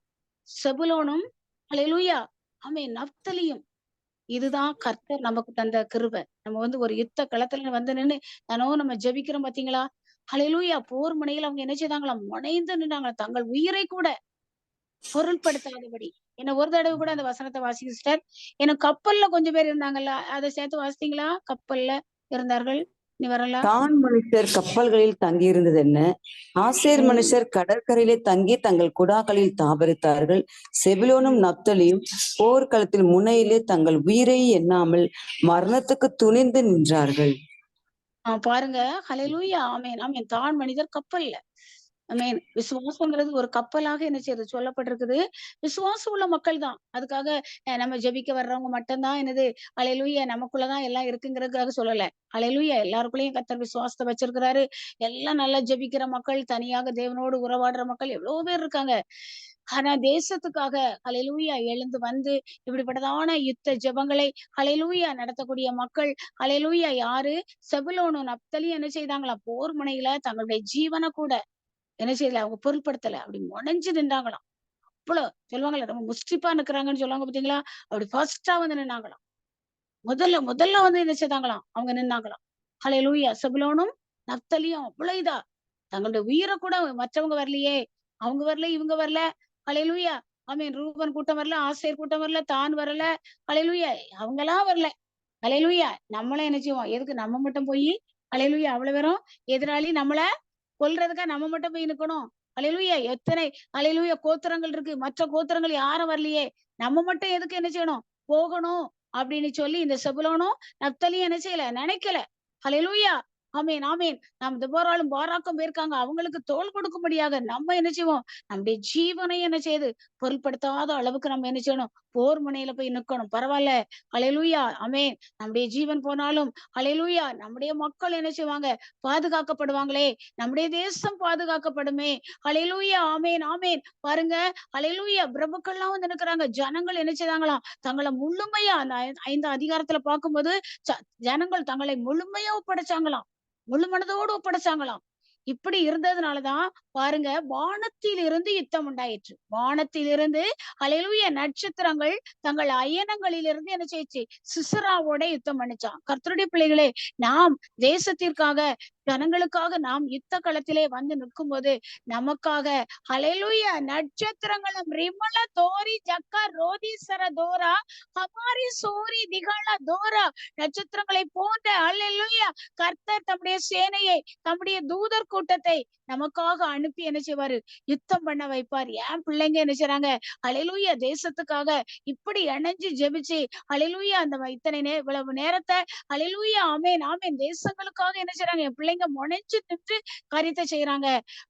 செபுலோனும் அல்லேலூயா ஆமென் நப்தலியும். இதுதான் கர்த்தர் நமக்கு தந்த கிருபை. நம்ம ஒரு யுத்த களத்துல நின்னு நம்ம ஜெபிக்கிறோம் பாத்தீங்களா? ஹல்லேலூயா. போர் முனையில அவங்க என்ன செய்தாங்களாம்? முனைந்து நின்றாங்களாம். தங்கள் உயிரை கூட பொருள்படுத்தாதபடி. என்ன ஒரு தடவை கூட அந்த வசனத்தை வாசிங்க சிஸ்டர். ஏன்னா கப்பல்ல கொஞ்சம் பேர் இருந்தாங்கல்ல. அதை சேர்த்து வாசித்தீங்களா? கப்பல்ல இருந்தார்கள். நீ வரலாம். தான் மனுஷர் கப்பல்களில் தங்கியிருந்தது என்ன? ஆசேர் மனுஷர் கடற்கரையிலே தங்கி தங்கள் குடாக்களில் தாபரித்தார்கள். செபுலோனும் நப்தலியும் போர்க்களத்தில் முனையிலே தங்கள் உயிரை எண்ணாமல் மரணத்துக்கு துணிந்து நின்றார்கள். பாருங்க. ஹல்லேலூயா. ஆமென் ஆமென். தான் மனிதர் கப்பல்ல. ஆமென். விசுவாசங்கிறது ஒரு கப்பலாக என்ன செய்யுது? சொல்லப்பட்டிருக்குது. விசுவாசம் உள்ள மக்கள் தான். அதுக்காக நம்ம ஜெபிக்க வர்றவங்க மட்டும் தான் என்னது? ஹல்லேலூயா நமக்குள்ளதான் எல்லாம் இருக்குங்கிறதுக்காக சொல்லல. ஹல்லேலூயா எல்லாருக்குள்ளயும் கர்த்தர் விசுவாசத்தை வச்சிருக்கிறாரு. எல்லாம் நல்லா ஜெபிக்கிற மக்கள், தனியாக தேவனோடு உறவாடுற மக்கள் எவ்வளவோ பேர் இருக்காங்க. ஆனா தேசத்துக்காக ஹல்லேலூயா எழுந்து வந்து இப்படிப்பட்டதான யுத்த ஜெபங்களை ஹல்லேலூயா நடத்தக்கூடிய மக்கள் ஹல்லேலூயா யாரு? செபுலோனும் நப்தலியும் என்ன செய்தாங்களாம்? போர் முனையில தங்களுடைய ஜீவனை கூட என்ன செய்யல? அவங்க பொருட்படுத்தல. அப்படி முனைஞ்சு நின்றாங்களாம். அவ்வளவு சொல்லுவாங்கல்ல, ரொம்ப முஸ்டிப்பா நிக்கிறாங்கன்னு சொல்லுவாங்க பாத்தீங்களா? அப்படி ஃபர்ஸ்ட்டா வந்து நின்னாங்களாம். முதல்ல வந்து என்ன செய்தாங்களாம்? அவங்க நின்னாங்களாம். ஹல்லேலூயா. செபுலோனும் நப்தலியும் அவ்வளவு இதா தங்களுடைய உயிரை கூட மற்றவங்க வரலையே, அவங்க வரல, இவங்க வரல. ஹல்லேலூயா. ஆமென். ரூபன் கூட்டம் வரல, ஆசேர் கூட்டம் வரல, தான் வரல. ஹல்லேலூயா. அவங்கலாம் வரல. ஹல்லேலூயா. நம்மள என்ன செய்வோம்? எதுக்கு நம்ம மட்டும் போய் ஹல்லேலூயா அவ்வளவு பேரும் எதிராளி நம்மள கொல்றதுக்கா நம்ம மட்டும் போய் நிக்கணும்? ஹல்லேலூயா. எத்தனை ஹல்லேலூயா கோத்திரங்கள் இருக்கு. மற்ற கோத்திரங்கள் யாரும் வரலையே. நம்ம மட்டும் எதுக்கு என்ன செய்யணும்? போகணும் அப்படின்னு சொல்லி இந்த செபுலோனும் நப்தலியும் என்ன செய்யல? நினைக்கல. ஹல்லேலூயா. ஆமென் ஆமென். நாம் தெபொராளும் பாராக்கும் போயிருக்காங்க. அவங்களுக்கு தோள் கொடுக்கும்படியாக நம்ம என்ன செய்வோம்? நம்முடைய ஜீவனை என்ன செய்யுது? பொருட்படுத்தாத அளவுக்கு நம்ம என்ன செய்யணும்? போர் முனையில போய் நிக்கணும். பரவால்ல. ஹல்லேலூயா. ஆமென். நம்முடைய ஜீவன் போனாலும் ஹல்லேலூயா நம்முடைய மக்கள் என்ன செய்வாங்க? பாதுகாக்கப்படுவாங்களே. நம்முடைய தேசம் பாதுகாக்கப்படுமே. ஹல்லேலூயா. ஆமென் ஆமென். பாருங்க. ஹல்லேலூயா. பிரபுக்கள்லாம் வந்து நிக்கிறாங்க. ஜனங்கள் என்ன செய்தாங்களாம்? தங்களை முழுமையா அந்த 5 அதிகாரத்துல பார்க்கும்போது ஜனங்கள் தங்களை முழுமையா ஒப்படைச்சாங்களாம். முழு மனதோடு ஒப்படைச்சாங்களாம். இப்படி இருந்ததுனாலதான் பாருங்க வானத்திலிருந்து யுத்தம் உண்டாயிற்று. வானத்திலிருந்து ஹல்லேலூயா நட்சத்திரங்கள் தங்கள் அயனங்களிலிருந்து என்ன செய்யுச்சு? சிசராவோட யுத்தம் பண்ணுச்சாம். கர்த்தருடைய பிள்ளைகளே, நாம் தேசத்திற்காக ஜனங்களுக்காக நாம் யுத்த களத்திலே வந்து நிற்கும்போது நமக்காக ஹல்லேலூயா நட்சத்திரங்களும் ரிமல தோரி ஜக்கா ரோதீசர தோரா ஹமாரி சோரி திகழ தோரா நட்சத்திரங்களை போன்ற ஹல்லேலூயா கர்த்தர் தம்முடைய சேனையை தம்முடைய தூதர் கூட்டத்தை நமக்காக அனுப்பி என்ன செய்வாரு? யுத்தம் பண்ண வைப்பார். ஏன் பிள்ளைங்க என்ன செய்றாங்க? ஹல்லேலூயா தேசத்துக்காக இப்படி இணைஞ்சு ஜெபிச்சு ஹல்லேலூயா அந்த இவ்வளவு நேரத்தை ஹல்லேலூயா ஆமென் ஆமென் தேசங்களுக்காக என்ன செய்றாங்க? என் பிள்ளைங்க முனைஞ்சு நின்று காரியத்தை செய்யறாங்க.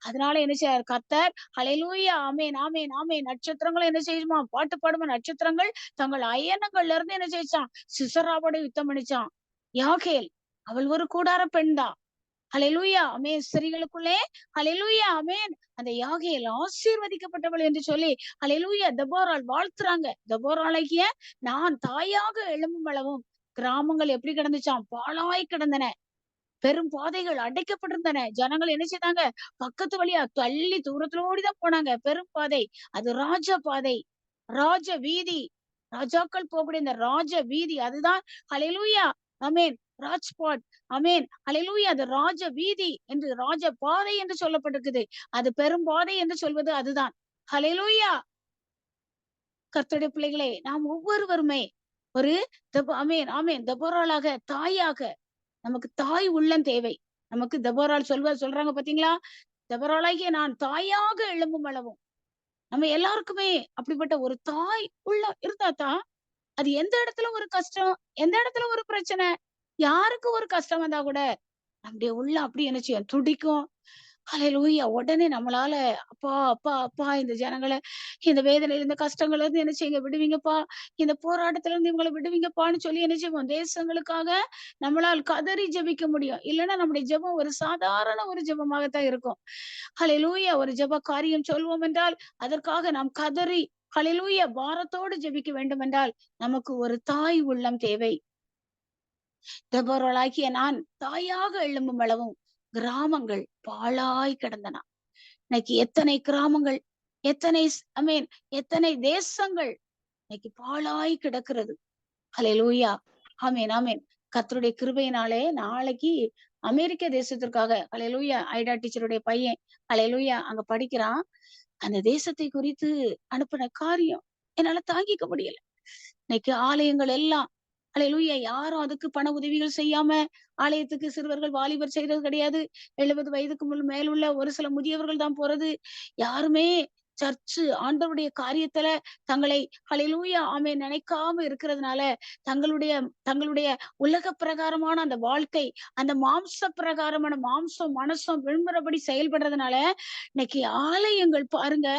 அதனால என்ன செய்யறாரு கர்த்தர்? ஹல்லேலூயா ஆமென் ஆமென் ஆமென். நட்சத்திரங்கள் என்ன செய்யுமா? பாட்டு பாடுமா நட்சத்திரங்கள் தங்கள் அயனங்கள்ல இருந்து என்ன செய்யுச்சாம்? சிசராவோட யுத்தம் பண்ணிச்சாம். யாகேல் அவள் ஒரு கூடார பெண்தான். ஹல்லேலூயா ஆமென். ஸ்திரீகளுக்குள்ளே ஹல்லேலூயா ஆமென். அந்த யாகேல் ஆசீர்வதிக்கப்பட்டவள் என்று சொல்லி ஹல்லேலூயா தெபொராள் வாழ்த்துறாங்க. தெபொராளாகிய நான் தாயாக எழும்பும் அளவும் கிராமங்கள் எப்படி கிடந்துச்சாம்? பாழாய் கிடந்தன. பெரும் பாதைகள் அடைக்கப்பட்டிருந்தன. ஜனங்கள் என்ன செய்தாங்க? பக்கத்து வழியா தள்ளி தூரத்துல ஓடிதான் போனாங்க. பெரும் பாதை. அது ராஜ பாதை. ராஜ வீதி. ராஜாக்கள் போகக்கூடிய இந்த ராஜ வீதி. அதுதான் ஹல்லேலூயா ஆமேன், ராஜ்பாட், ஆமேன், ஹalleluya, அது ராஜ வீதி என்று, ராஜ பாதை என்று சொல்லப்பட்டிருக்குது. அது பெரும் பாதை என்று சொல்வது அதுதான். ஹalleluya. கர்த்தருடைய பிள்ளைகளே, நாம் ஒவ்வொருவருமே ஒரு ஆமேன், ஆமேன், தெபொராளாக, தாயாக, நமக்கு தாய் உள்ளம் தேவை. நமக்கு தெபொராள் சொல்றாங்க பாத்தீங்களா? தெபொராளாகிய நான் தாயாக எழும்பும் அளவும். நம்ம எல்லாருக்குமே அப்படிப்பட்ட ஒரு தாய் உள்ள இருந்தா தான், அது எந்த இடத்துல ஒரு கஷ்டம், எந்த இடத்துல ஒரு பிரச்சனை, யாருக்கு ஒரு கஷ்டம் வந்தா கூட நம்முடைய உள்ள அப்படி என்ன செய்யும், துடிக்கும். ஹalleluya. உடனே நம்மளால அப்பா, அப்பா, அப்பா, இந்த ஜனங்களை இந்த வேதனையில, இந்த கஷ்டங்கள்ல இருந்து என்ன செய்யுங்க, விடுவீங்கப்பா, இந்த போராட்டத்துல இருந்து இவங்களை விடுவீங்கப்பான்னு சொல்லி என்ன செய்வோம், தேசங்களுக்காக நம்மளால் கதறி ஜெபிக்க முடியும். இல்லைன்னா நம்முடைய ஜெபம் ஒரு சாதாரண ஒரு ஜெபமாகத்தான் இருக்கும். ஹalleluya. ஒரு ஜெப காரியம் சொல்வோம் என்றால் அதற்காக நாம் கதறி ஹalleluya பாரத்தோடு ஜெபிக்க வேண்டும் என்றால் நமக்கு ஒரு தாய் உள்ளம் தேவை. தெபொராளாகிய நான் தாயாக எழும்பும் அளவும் கிராமங்கள் பாழாய் கிடந்தன. இன்னைக்கு எத்தனை கிராமங்கள், எத்தனை அமீன், எத்தனை தேசங்கள் இன்னைக்கு பாழாய் கிடக்கிறது. ஹalleluya. ஆமேன், ஆமேன். கர்த்தருடைய கிருபையினாலே நாளைக்கு அமெரிக்க தேசத்திற்காக ஹalleluya, ஐடா டீச்சருடைய பையன் ஹalleluya அங்க படிக்கிறான். அந்த தேசத்தை குறித்து அனுப்பின காரியம் என்னால தாங்கிக்க முடியல. இன்னைக்கு ஆலயங்கள் எல்லாம் ஹalleluya, யாரும் அதுக்கு பண உதவிகள் செய்யாம, ஆலயத்துக்கு சிறுவர்கள் வாலிபர் செய்யறது கிடையாது. 70 வயதுக்கு மேல் உள்ள ஒரு சில முதியவர்கள் தான் போறது. யாருமே சர்ச்சு ஆண்டவருடைய காரியத்துல தங்களை ஹalleluya ஆமென் நினைக்காம இருக்கிறதுனால, தங்களுடைய தங்களுடைய உலக பிரகாரமான அந்த வாழ்க்கை, அந்த மாம்ச பிரகாரமான மாம்சம் மனசும் விரும்புறபடி செயல்படுறதுனால இன்னைக்கு ஆலயங்கள் பாருங்க,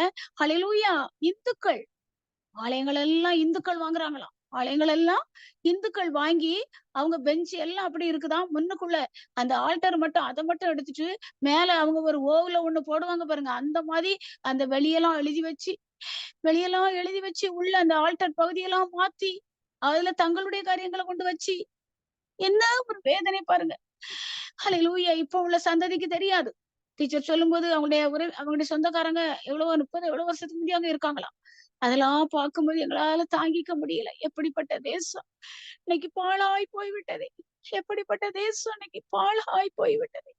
ஹalleluya, இந்துக்கள் ஆலயங்கள் எல்லாம் இந்துக்கள் வாங்குறாங்களாம். ஆலயங்கள் எல்லாம் இந்துக்கள் வாங்கி அவங்க பெஞ்ச் எல்லாம் அப்படி இருக்குதாம். முன்னுக்குள்ள அந்த ஆல்டர் மட்டும் அதை மட்டும் எடுத்துட்டு மேல அவங்க ஒரு ஓவுல ஒண்ணு போடுவாங்க பாருங்க. அந்த மாதிரி அந்த வெளியெல்லாம் எழுதி வச்சு உள்ள அந்த ஆல்டர் பகுதியெல்லாம் மாத்தி அதுல தங்களுடைய காரியங்களை கொண்டு வச்சு, என்ன ஒரு வேதனை பாருங்க. ஹalleluya. இப்ப உள்ள சந்ததிக்கு தெரியாது. டீச்சர் சொல்லும்போது அவங்களுடைய சொந்தக்காரங்க எவ்வளவோ 30 எவ்வளவு வருஷத்துக்கு முன்னாடி அங்க இருக்காங்களாம். அதெல்லாம் பார்க்கும்போது எங்களால தாங்கிக்க முடியல. எப்படிப்பட்ட தேசம் இன்னைக்கு பாழாய் போய்விட்டது. எப்படிப்பட்ட தேசம் இன்னைக்கு பாழாய் போய்விட்டது.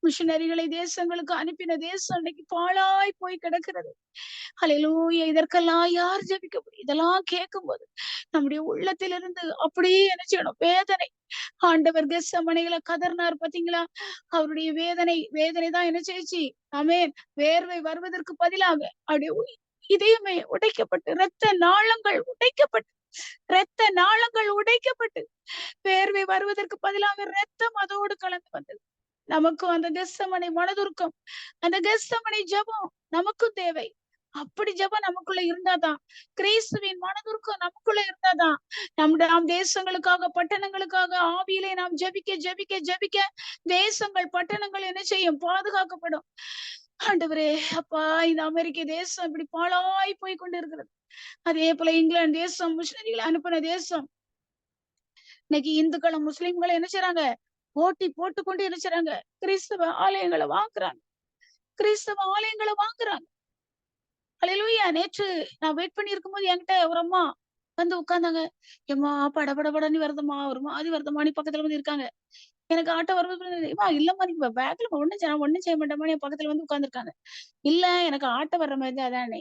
மிஷனரிகளை தேசங்களுக்கு அனுப்பின தேசம் இன்னைக்கு பாழாய் போய் கிடக்கிறது. ஹalleluya. இதற்கெல்லாம் யார் ஜெபிக்க முடியும்? இதெல்லாம் கேட்கும்போது நம்முடைய உள்ளத்திலிருந்து அப்படியே என்ன செய்யணும், வேதனை. ஆண்டவர் கெத்செமனேல கதறினார் பாத்தீங்களா? அவருடைய வேதனை தான் என்ன செய்யுச்சு, ஆமென், வேர்வை வருவதற்கு பதிலாக அப்படியே இதயமே உடைக்கப்பட்டு, இரத்த நாளங்கள் உடைக்கப்பட்டு வேர்வை வருவதற்கு பதிலாக இரத்தம் அதோடு கலந்து வந்தது. நமக்கும் அந்த கெத்செமனே மனதுருக்கம், அந்த கெத்செமனே ஜெபம் நமக்கும் தேவை. அப்படி ஜெபம் நமக்குள்ள இருந்தாதான், கிறிஸ்துவின் மனதுருக்கம் நமக்குள்ள இருந்தாதான், நாம் தேசங்களுக்காக பட்டணங்களுக்காக ஆவியிலே நாம் ஜெபிக்க தேசங்கள் பட்டணங்கள் என்ன செய்யும், பாதுகாக்கப்படும். ஆண்டவரே அப்பா, இந்த அமெரிக்க தேசம் இப்படி பாழாய் போய் கொண்டு இருக்கிறது. அதே போல இங்கிலாந்து தேசம், மிஷனரிகளை அனுப்பின தேசம், இன்னைக்கு இந்துக்களும் முஸ்லிம்களும் என்ன செய்யறாங்க, போட்டி போட்டுக்கொண்டு என்ன செய்யறாங்க, கிறிஸ்தவ ஆலயங்களை வாங்குறாங்க. ஹalleluya. நேற்று நான் வெயிட் பண்ணி இருக்கும்போது என்கிட்ட ஒரு அம்மா வந்து உட்கார்ந்தாங்க. ஏம்மா படபடபடன்னு வருதுமா, ஒரு மாதிரி வருதுமான்னு பக்கத்துல வந்து இருக்காங்க. எனக்கு ஆட்டோ வரும்போது இல்லம்மா நீங்க பேக்ல ஒண்ணும் செய்ய மாட்டேமா, என் பக்கத்துல வந்து உட்கார்ந்துருக்காங்க. இல்ல எனக்கு ஆட்டோ வர்ற மாதிரி தான் அதானே.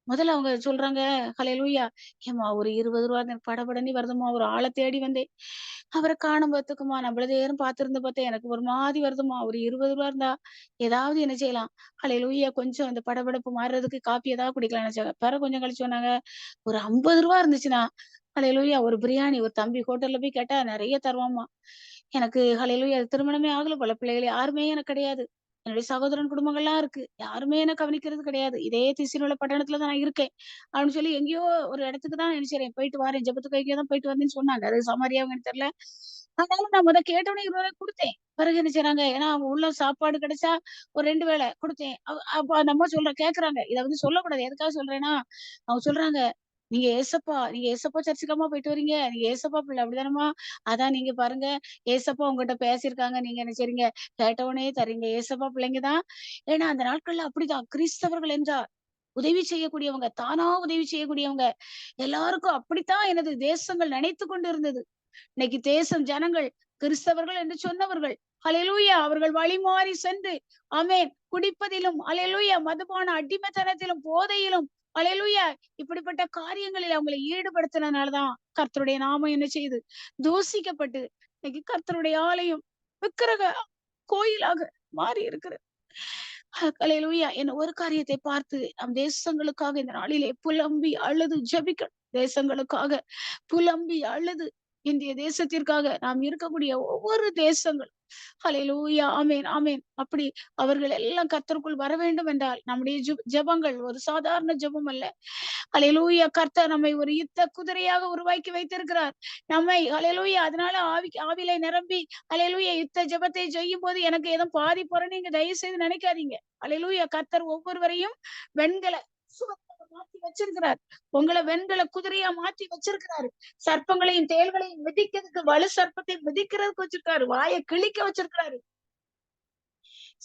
முதல்ல அவங்க சொல்றாங்க, ஹalleluya, ஏம்மா ஒரு 20 ரூபா எனக்கு படபடன்னு வருதுமா, ஒரு ஆளை தேடி வந்தேன், அவரை காணும் பார்த்துக்குமா, நம்மளது ஏறும் பார்த்திருந்து பார்த்தேன், எனக்கு ஒரு மாதிரி வருதுமா, ஒரு 20 ரூபா இருந்தா ஏதாவது என்ன செய்யலாம், ஹalleluya, கொஞ்சம் அந்த படபடப்பு மாறுறதுக்கு காப்பி ஏதாவது குடிக்கலாம் நினைச்சாங்க. பிறகு கொஞ்சம் கழிச்சு சொன்னாங்க, ஒரு 50 ரூபா இருந்துச்சுன்னா ஹalleluya ஒரு பிரியாணி, ஒரு தம்பி ஹோட்டல்ல போய் கேட்டா நிறைய தருவாமா. எனக்கு ஹalleluya திருமணமே ஆகல போல, பிள்ளைகள் யாருமே எனக்கு கிடையாது. என்னுடைய சகோதரன் குடும்பங்கள்லாம் இருக்கு. யாருமே என்ன கவனிக்கிறது கிடையாது. இதே திசிலுள்ள பட்டணத்துல தான் நான் இருக்கேன். அப்படின்னு சொல்லி எங்கேயோ ஒரு இடத்துக்கு தான் நினைச்சேன். போயிட்டு வரேன். ஜெபத்துக்கு எங்கேயோ தான் போயிட்டு வந்தேன்னு சொன்னாங்க. அது சமாரியாவும் தெரியல. ஆனாலும் நான் கேட்டோடனே 20 ரூபாய் கொடுத்தேன். பிறகு என்ன செய்றாங்க, ஏன்னா அவங்க உள்ள சாப்பாடு கிடைச்சா ஒரு 2 வேளை கொடுத்தேன். அப்ப அந்த அம்மா கேக்குறாங்க. இத வந்து சொல்லக்கூடாது. எதுக்காக சொல்றேன்னா, அவங்க சொல்றாங்க, நீங்க ஏசப்பா சர்ச்சுக்காமா போயிட்டு வரீங்க? நீங்க ஏசப்பா பிள்ளை அப்படிதானம்மா? அதான் நீங்க பாருங்க, ஏசப்பா உங்ககிட்ட பேசியிருக்காங்க. நீங்க என்ன செய்றீங்க? கேட்டவுடனே தர்றீங்க. ஏசப்பா பிள்ளைங்க தான். ஏன்னா அந்த நாட்கள்ல அப்படிதான். கிறிஸ்தவர்கள் என்றால் உதவி செய்யக்கூடியவங்க, தானா உதவி செய்யக்கூடியவங்க. எல்லாருக்கும் அப்படித்தான் எனது தேசங்கள் நினைத்துக் கொண்டு இருந்தது. இன்னைக்கு தேசம் ஜனங்கள் கிறிஸ்தவர்கள் என்று சொன்னவர்கள் ஹல்லேலூயா அவர்கள் வழிமாறி சென்று ஆமென் குடிப்பதிலும் ஹல்லேலூயா மதுபான அடிமைத்தனத்திலும் போதையிலும் ஹல்லேலூயா இப்படிப்பட்ட காரியங்களில் அவங்களை ஈடுபடுத்தினதுனாலதான் கர்த்தருடைய நாமம் என்ன செய்யுது தூசிக்கப்பட்டு இன்னைக்கு கர்த்தருடைய ஆலயம் விக்கிரக கோயிலாக மாறி இருக்கிறது. ஹல்லேலூயா என்ன ஒரு காரியத்தை பார்த்து நம் தேசங்களுக்காக இந்த நாளிலே புலம்பி அழுது ஜெபிக்கணும். தேசங்களுக்காக புலம்பி அழுது இந்திய தேசத்திற்காக நாம் இருக்கக்கூடிய ஒவ்வொரு தேசங்கள் ஹல்லேலூயா ஆமென் ஆமென் அப்படி அவர்கள் எல்லாம் கர்த்தருக்குள் வர வேண்டும் என்றால் நம்முடைய ஜெபங்கள் ஒரு சாதாரண ஜெபம் அல்ல. ஹல்லேலூயா கர்த்தர் நம்மை ஒரு யுத்த குதிரையாக உருவாக்கி வைத்திருக்கிறார். நம்மை ஹல்லேலூயா அதனால ஆவிலை நிரம்பி ஹல்லேலூயா யுத்த ஜெபத்தை செய்யும் போது எனக்கு ஏதோ பாதி போற நீங்க தயவு செய்து நினைக்காதீங்க. ஹல்லேலூயா கர்த்தர் ஒவ்வொருவரையும் வெண்கல சுவர்களை மாத்தி வச்சிருக்கிறார். உங்களை வெண்கல குதிரையா மாத்தி வச்சிருக்கிறாரு. சர்ப்பங்களையும் தேள்களையும் மிதிக்கிறதுக்கு வலு சர்ப்பத்தை மிதிக்கிறதுக்கு வச்சிருக்காரு. வாயை கிழிக்க வச்சிருக்கிறாரு.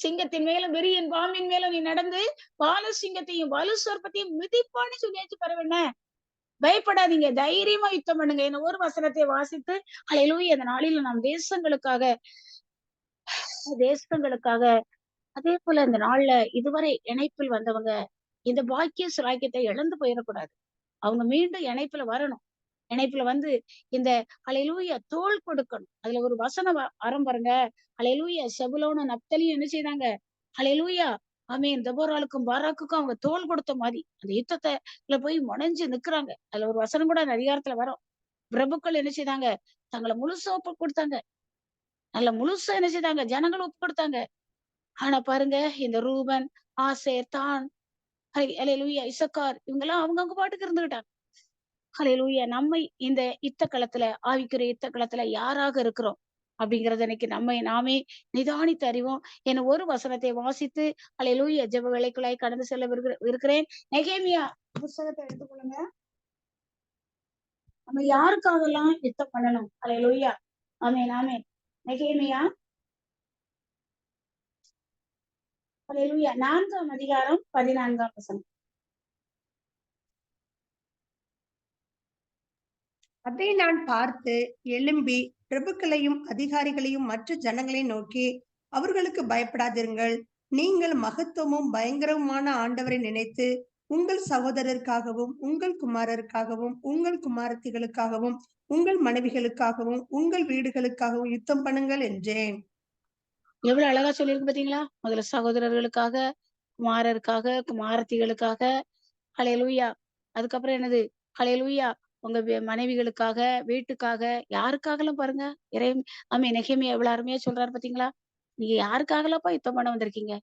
சிங்கத்தின் மேலும் வெறியின் பாம்பின் மேலும் நீ நடந்து பால சிங்கத்தையும் வலு சர்ப்பத்தையும் மிதிப்பான்னு சொல்லியாச்சு பரவென்ன. பயப்படாதீங்க, தைரியமா யுத்தம் பண்ணுங்க. என்ன ஒரு வசனத்தை வாசித்து ஹல்லேலூயா இந்த நாளில நாம் தேசங்களுக்காக அதே போல இந்த நாள்ல இதுவரை இணைப்பில் வந்தவங்க இந்த பாக்கிய சுலாக்கியத்தை இழந்து போயிடக்கூடாது. அவங்க மீண்டும் இணைப்புல வரணும். இணைப்புல வந்து இந்த ஹல்லேலூயா தோள் கொடுக்கணும். அதுல ஒரு வசனம் வரும் பாருங்க. ஹல்லேலூயா செபுலோனும் நப்தலியும் என்ன செய்தாங்க? ஹல்லேலூயா ஆமென் தெபோராளுக்கும் பாராக்குக்கும் அவங்க தோள் கொடுத்த மாதிரி அந்த யுத்தத்துல போய் முனைஞ்சு நிக்கிறாங்க. அதுல ஒரு வசனம் கூட அந்த அதிகாரத்துல வரும். பிரபுக்கள் என்ன செய்தாங்க? தங்களை முழுசா ஒப்பு கொடுத்தாங்க. நல்ல முழுசா என்ன செய்தாங்க? ஜனங்கள் ஒப்பு கொடுத்தாங்க. ஆனா பாருங்க இந்த ரூபன் ஆசேர் தான் ஹல்லேலூயா இசக்கார் இவங்கெல்லாம் அவங்கவங்க பாட்டுக்கு இருந்துகிட்டாங்க. ஹல்லேலூயா நம்மை இந்த யுத்த களத்துல ஆவிக்குரிய யுத்த களத்துல யாராக இருக்கிறோம் அப்படிங்கறத இன்னைக்கு நம்மை நாமே நிதானித்து அறிவோம். என ஒரு வசனத்தை வாசித்து ஹல்லேலூயா ஜெப வேளைக்குள்ளாய் கடந்து செல்ல இருக்கிறேன். நெகேமியா புத்தகத்தை எடுத்துக்கொள்ளுங்க. நம்ம யாருக்காகலாம் யுத்தம் பண்ணணும்? ஹல்லேலூயா ஆமென் ஆமென். நெகேமியா ஹல்லேலூயா 4ஆம் அதிகாரம் 14ஆம் வசனம். அதை நான் பார்த்து எழும்பி பிரபுக்களையும் அதிகாரிகளையும் மற்ற ஜனங்களை நோக்கி அவர்களுக்கு பயப்படாதிருங்கள். நீங்கள் மகத்துவமும் பயங்கரவுமான ஆண்டவரை நினைத்து உங்கள் சகோதரருக்காகவும் உங்கள் குமாரருக்காகவும் உங்கள் குமாரத்திகளுக்காகவும் உங்கள் மனைவிகளுக்காகவும் உங்கள் வீடுகளுக்காகவும் யுத்தம் பண்ணுங்கள் என்றேன். எவ்வளவு அழகா சொல்லியிருக்கு பாத்தீங்களா? முதல்ல சகோதரர்களுக்காக, குமாரருக்காக, குமாரத்திகளுக்காக ஹல்லேலூயா. அதுக்கப்புறம் என்னது? ஹல்லேலூயா உங்க மனைவிகளுக்காக, வீட்டுக்காக, யாருக்காகலாம் பாருங்க. ஆமென் நெகேமியா எவ்வளவு அருமையா சொல்றாரு பாத்தீங்களா? நீங்க யாருக்காகலாம்ப்பா யுத்தம் பண்ண வந்திருக்கீங்க?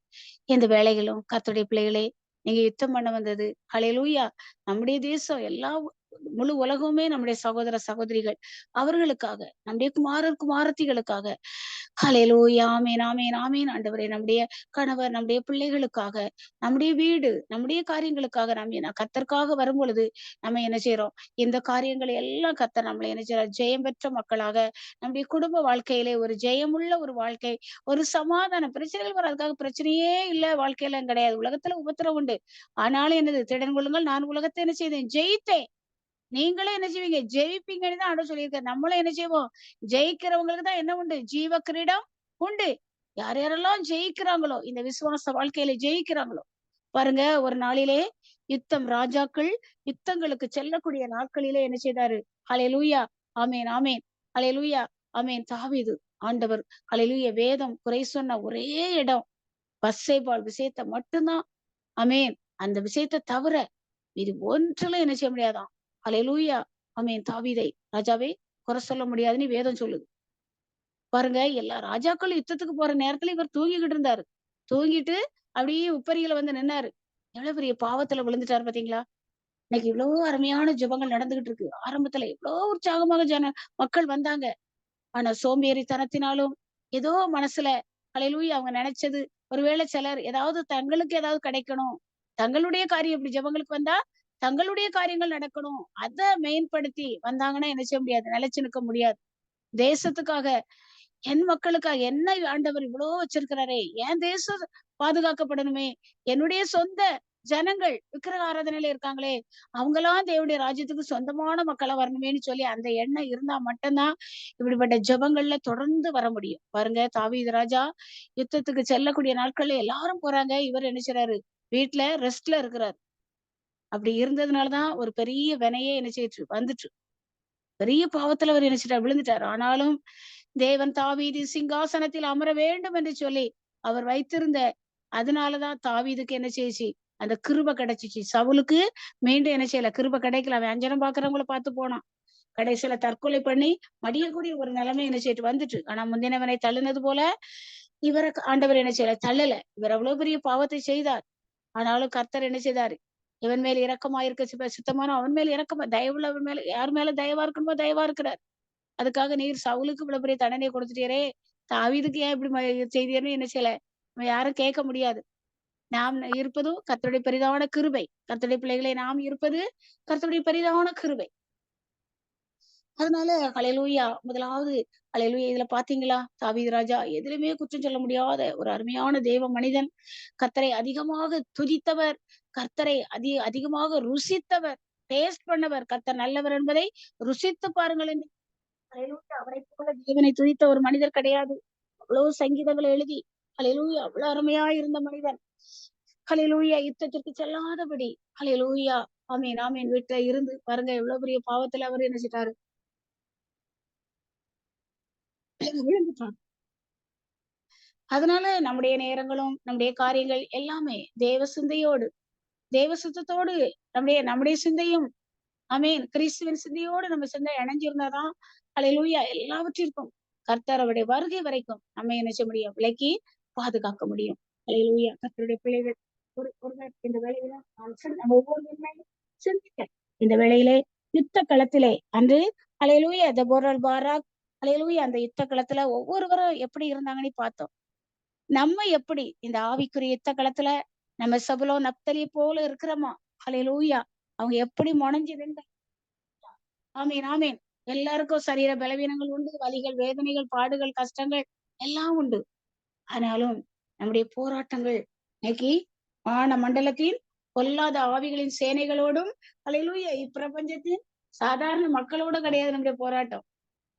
எந்த வேலைகளும் கர்த்தருடைய பிள்ளைகளே நீங்க யுத்தம் பண்ண வந்தது ஹல்லேலூயா நம்முடைய தேசம் எல்லா முழு உலகமே நம்முடைய சகோதர சகோதரிகள் அவர்களுக்காக, நம்முடைய குமாரத்திகளுக்காக ஹல்லேலூயா ஆமென் ஆமென் ஆமென். ஆண்டவரே நம்முடைய கணவர், நம்முடைய பிள்ளைகளுக்காக, நம்முடைய வீடு, நம்முடைய காரியங்களுக்காக நம்ம கர்த்தருக்காக வரும் பொழுது நம்ம என்ன செய்யறோம்? இந்த காரியங்களை எல்லாம் கர்த்தர் நம்மளை என்ன செய்யறோம்? ஜெயம் பெற்ற மக்களாக நம்முடைய குடும்ப வாழ்க்கையிலே ஒரு ஜெயமுள்ள ஒரு வாழ்க்கை, ஒரு சமாதானம், பிரச்சனைகள் வராதுக்காக பிரச்சனையே இல்ல வாழ்க்கையில கிடையாது. உலகத்துல உபத்திரம் உண்டு. ஆனாலும் என்னது? திடன் கொள்ளுங்கள், நான் உலகத்தை என்ன செய்தேன்? ஜெயித்தேன். நீங்களும் என்ன செய்வீங்க? ஜெயிப்பீங்கன்னு தான் ஆண்டவர் சொல்லியிருக்காரு. நம்மளும் என்ன செய்வோம்? ஜெயிக்கிறவங்களுக்கு தான் என்ன உண்டு? ஜீவ கிரீடம் உண்டு. யார் யாரெல்லாம் ஜெயிக்கிறாங்களோ, இந்த விசுவாச வாழ்க்கையில ஜெயிக்கிறாங்களோ பாருங்க. ஒரு நாளிலே யுத்தம் ராஜாக்கள் யுத்தங்களுக்கு செல்லக்கூடிய நாட்களிலே என்ன செய்தாரு? ஹல்லேலூயா ஆமென் ஆமென். ஹல்லேலூயா ஆமென். தாவீது ஆண்டவர் ஹல்லேலூயா வேதம் குறை சொன்ன ஒரே இடம் பத்சேபாள் விஷயத்தை மட்டும்தான். ஆமென். அந்த விஷயத்தை தவிர இது ஒன்றுல என்ன செய்ய முடியாதான்? ஹல்லேலூயா ஆமென். தாவீதை ராஜாவே குறை சொல்ல முடியாதுன்னு வேதம் சொல்லுது. பாருங்க எல்லா ராஜாக்களும் யுத்தத்துக்கு போற நேரத்துல இவர் தூங்கிக்கிட்டு இருந்தாரு. தூங்கிட்டு அப்படியே உப்பரியில வந்து நின்னாரு. எவ்வளவு பெரிய பாவத்துல விழுந்துட்டாரு பாத்தீங்களா? இன்னைக்கு இவ்வளவு அருமையான ஜெபங்கள் நடந்துகிட்டு இருக்கு. ஆரம்பத்துல எவ்வளவு உற்சாகமாக மக்கள் வந்தாங்க. ஆனா சோம்பேறித்தனத்தினாலும் ஏதோ மனசுல ஹல்லேலூயா அவங்க நினைச்சது ஒருவேளை சிலர் ஏதாவது தங்களுக்கு ஏதாவது கிடைக்கணும், தங்களுடைய காரியம் இப்படி ஜெபங்களுக்கு வந்தா தங்களுடைய காரியங்கள் நடக்கணும், அதை மேம்படுத்தி வந்தாங்கன்னா என்ன செய்ய முடியாது? நிலைச்சு நிற்க முடியாது. தேசத்துக்காக என் மக்களுக்காக என்ன ஆண்டவர் இவ்வளவு வச்சிருக்கிறாரே, என் தேசம் பாதுகாக்கப்படணுமே, என்னுடைய சொந்த ஜனங்கள் விக்கிரக ஆராதனையில இருக்காங்களே, அவங்கெல்லாம் தேவனுடைய ராஜ்யத்துக்கு சொந்தமான மக்களா வரணுமேன்னு சொல்லி அந்த எண்ணம் இருந்தா மட்டும்தான் இப்படிப்பட்ட ஜெபங்கள்ல தொடர்ந்து வர முடியும். பாருங்க, தாவீது ராஜா யுத்தத்துக்கு செல்லக்கூடிய நாட்கள்ல எல்லாரும் போறாங்க. இவர் என்ன செய்றாரு? வீட்ல ரெஸ்ட்ல இருக்கிறார். அப்படி இருந்ததுனாலதான் ஒரு பெரிய வினையே என்ன செய்யுச்சு வந்துச்சு. பெரிய பாவத்துல அவர் என்ன செய்றார்? விழுந்துட்டார். ஆனாலும் தேவன் தாவீது சிங்காசனத்தில் அமர வேண்டும் என்று சொல்லி அவர் வைத்திருந்த, அதனாலதான் தாவீதுக்கு என்ன செய்யுச்சு? அந்த கிருபை கிடைச்சுச்சு. சவுலுக்கு மீண்டும் என்ன செய்யல? கிருபை கிடைக்கல. அவன் அஞ்சனம் பாக்குறவங்கள பார்த்து போனான். கடைசியில தற்கொலை பண்ணி மடியக்கூடிய ஒரு நிலைமை என்ன செய்யிட்டு வந்துட்டு. ஆனா முந்தினவனை தள்ளுனது போல இவரை ஆண்டவர் என்ன செய்யல? தள்ளல. இவர் அவ்வளவு பெரிய பாவத்தை செய்தார். ஆனாலும் கர்த்தர் என்ன செய்தாரு? இவன் மேல் இரக்கமாயிருக்க சித்தமான அவன் மேல் இரக்கமா தயவுள்ளவன் மேல யார் மேல தயவா இருக்கணுமோ தயவா இருக்கிறார். அதுக்காக நீர் சவுலுக்கு இவ்வளவு பெரிய தண்டனையை கொடுத்துட்டீரே, தாவீதுக்கு ஏன் இப்படி செய்தீர்னு என்ன செய்யல? நம்ம யாரும் கேட்க முடியாது. நாம் இருப்பதும் கர்த்தருடைய பெரிதான கிருபை. கர்த்தருடைய பிள்ளைகளை நாம் இருப்பது கர்த்தருடைய பெரிதான கிருபை. அதனால ஹல்லேலூயா. முதலாவது ஹல்லேலூயா. இதுல பாத்தீங்களா? தாவீது ராஜா எதிலுமே குற்றம் சொல்ல முடியாத ஒரு அருமையான தேவ மனிதன். கர்த்தரை அதிகமாக துதித்தவர், கர்த்தரை அதிகமாக ருசித்தவர், டேஸ்ட் பண்ணவர். கர்த்தர் நல்லவர் என்பதை ருசித்து பாருங்கள் என்று. ஹல்லேலூயா. அவரைப் போல தேவனை துதித்த ஒரு மனிதர் கிடையாது. அவ்வளவு சங்கீதங்களை எழுதி ஹல்லேலூயா அவ்வளவு அருமையா இருந்த மனிதன். ஹல்லேலூயா. யுத்தத்திற்கு செல்லாதபடி ஹல்லேலூயா. ஆமென் ஆமென். வீட்டுல இருந்து பாருங்க எவ்வளவு பெரிய பாவத்துல அவர் என்ன செஞ்சாரு? விழுந்துட்டார். அதனால நம்முடைய நேரங்களும் நம்முடைய காரியங்கள் எல்லாமே தேவ சிந்தையோடு தேவ சுத்தத்தோடு நம்முடைய நம்முடைய சிந்தையும் ஆமென் கிறிஸ்துவின் சிந்தையோடு நம்ம சிந்தை இணைஞ்சிருந்தாதான் ஹல்லேலூயா எல்லாவற்றிற்கும் கர்த்தர் அவருடைய வருகை வரைக்கும் நம்ம என்ன செய்ய முடியும்? விலக்கி பாதுகாக்க முடியும். ஹல்லேலூயா. கர்த்தருடைய பிள்ளைகள் ஒருவர் இந்த வேளையில நம்ம ஒவ்வொருவருமே சிந்திக்க இந்த வேளையிலே யுத்த களத்திலே அன்று ஹல்லேலூயா தெபோராள் பாராக் ஹல்லேலூயா அந்த யுத்த களத்துல ஒவ்வொருவரும் எப்படி இருந்தாங்கன்னு பார்த்தோம். நம்ம எப்படி இந்த ஆவிக்குரிய யுத்த களத்துல நம்ம செபுலோன் நப்தலி போல இருக்கிறோமா? ஹல்லேலூயா. அவங்க எப்படி முனைஞ்சு நின்று ஆமீன் ஆமீன். எல்லாருக்கும் சரீர பலவீனங்கள் உண்டு, வலிகள், வேதனைகள், பாடுகள், கஷ்டங்கள் எல்லாம் உண்டு. ஆனாலும் நம்முடைய போராட்டங்கள் இன்னைக்கு வான மண்டலத்தின் பொல்லாத ஆவிகளின் சேனைகளோடும் ஹல்லேலூயா இப்பிரபஞ்சத்தின் சாதாரண மக்களோட கிடையாது நம்முடைய போராட்டம்.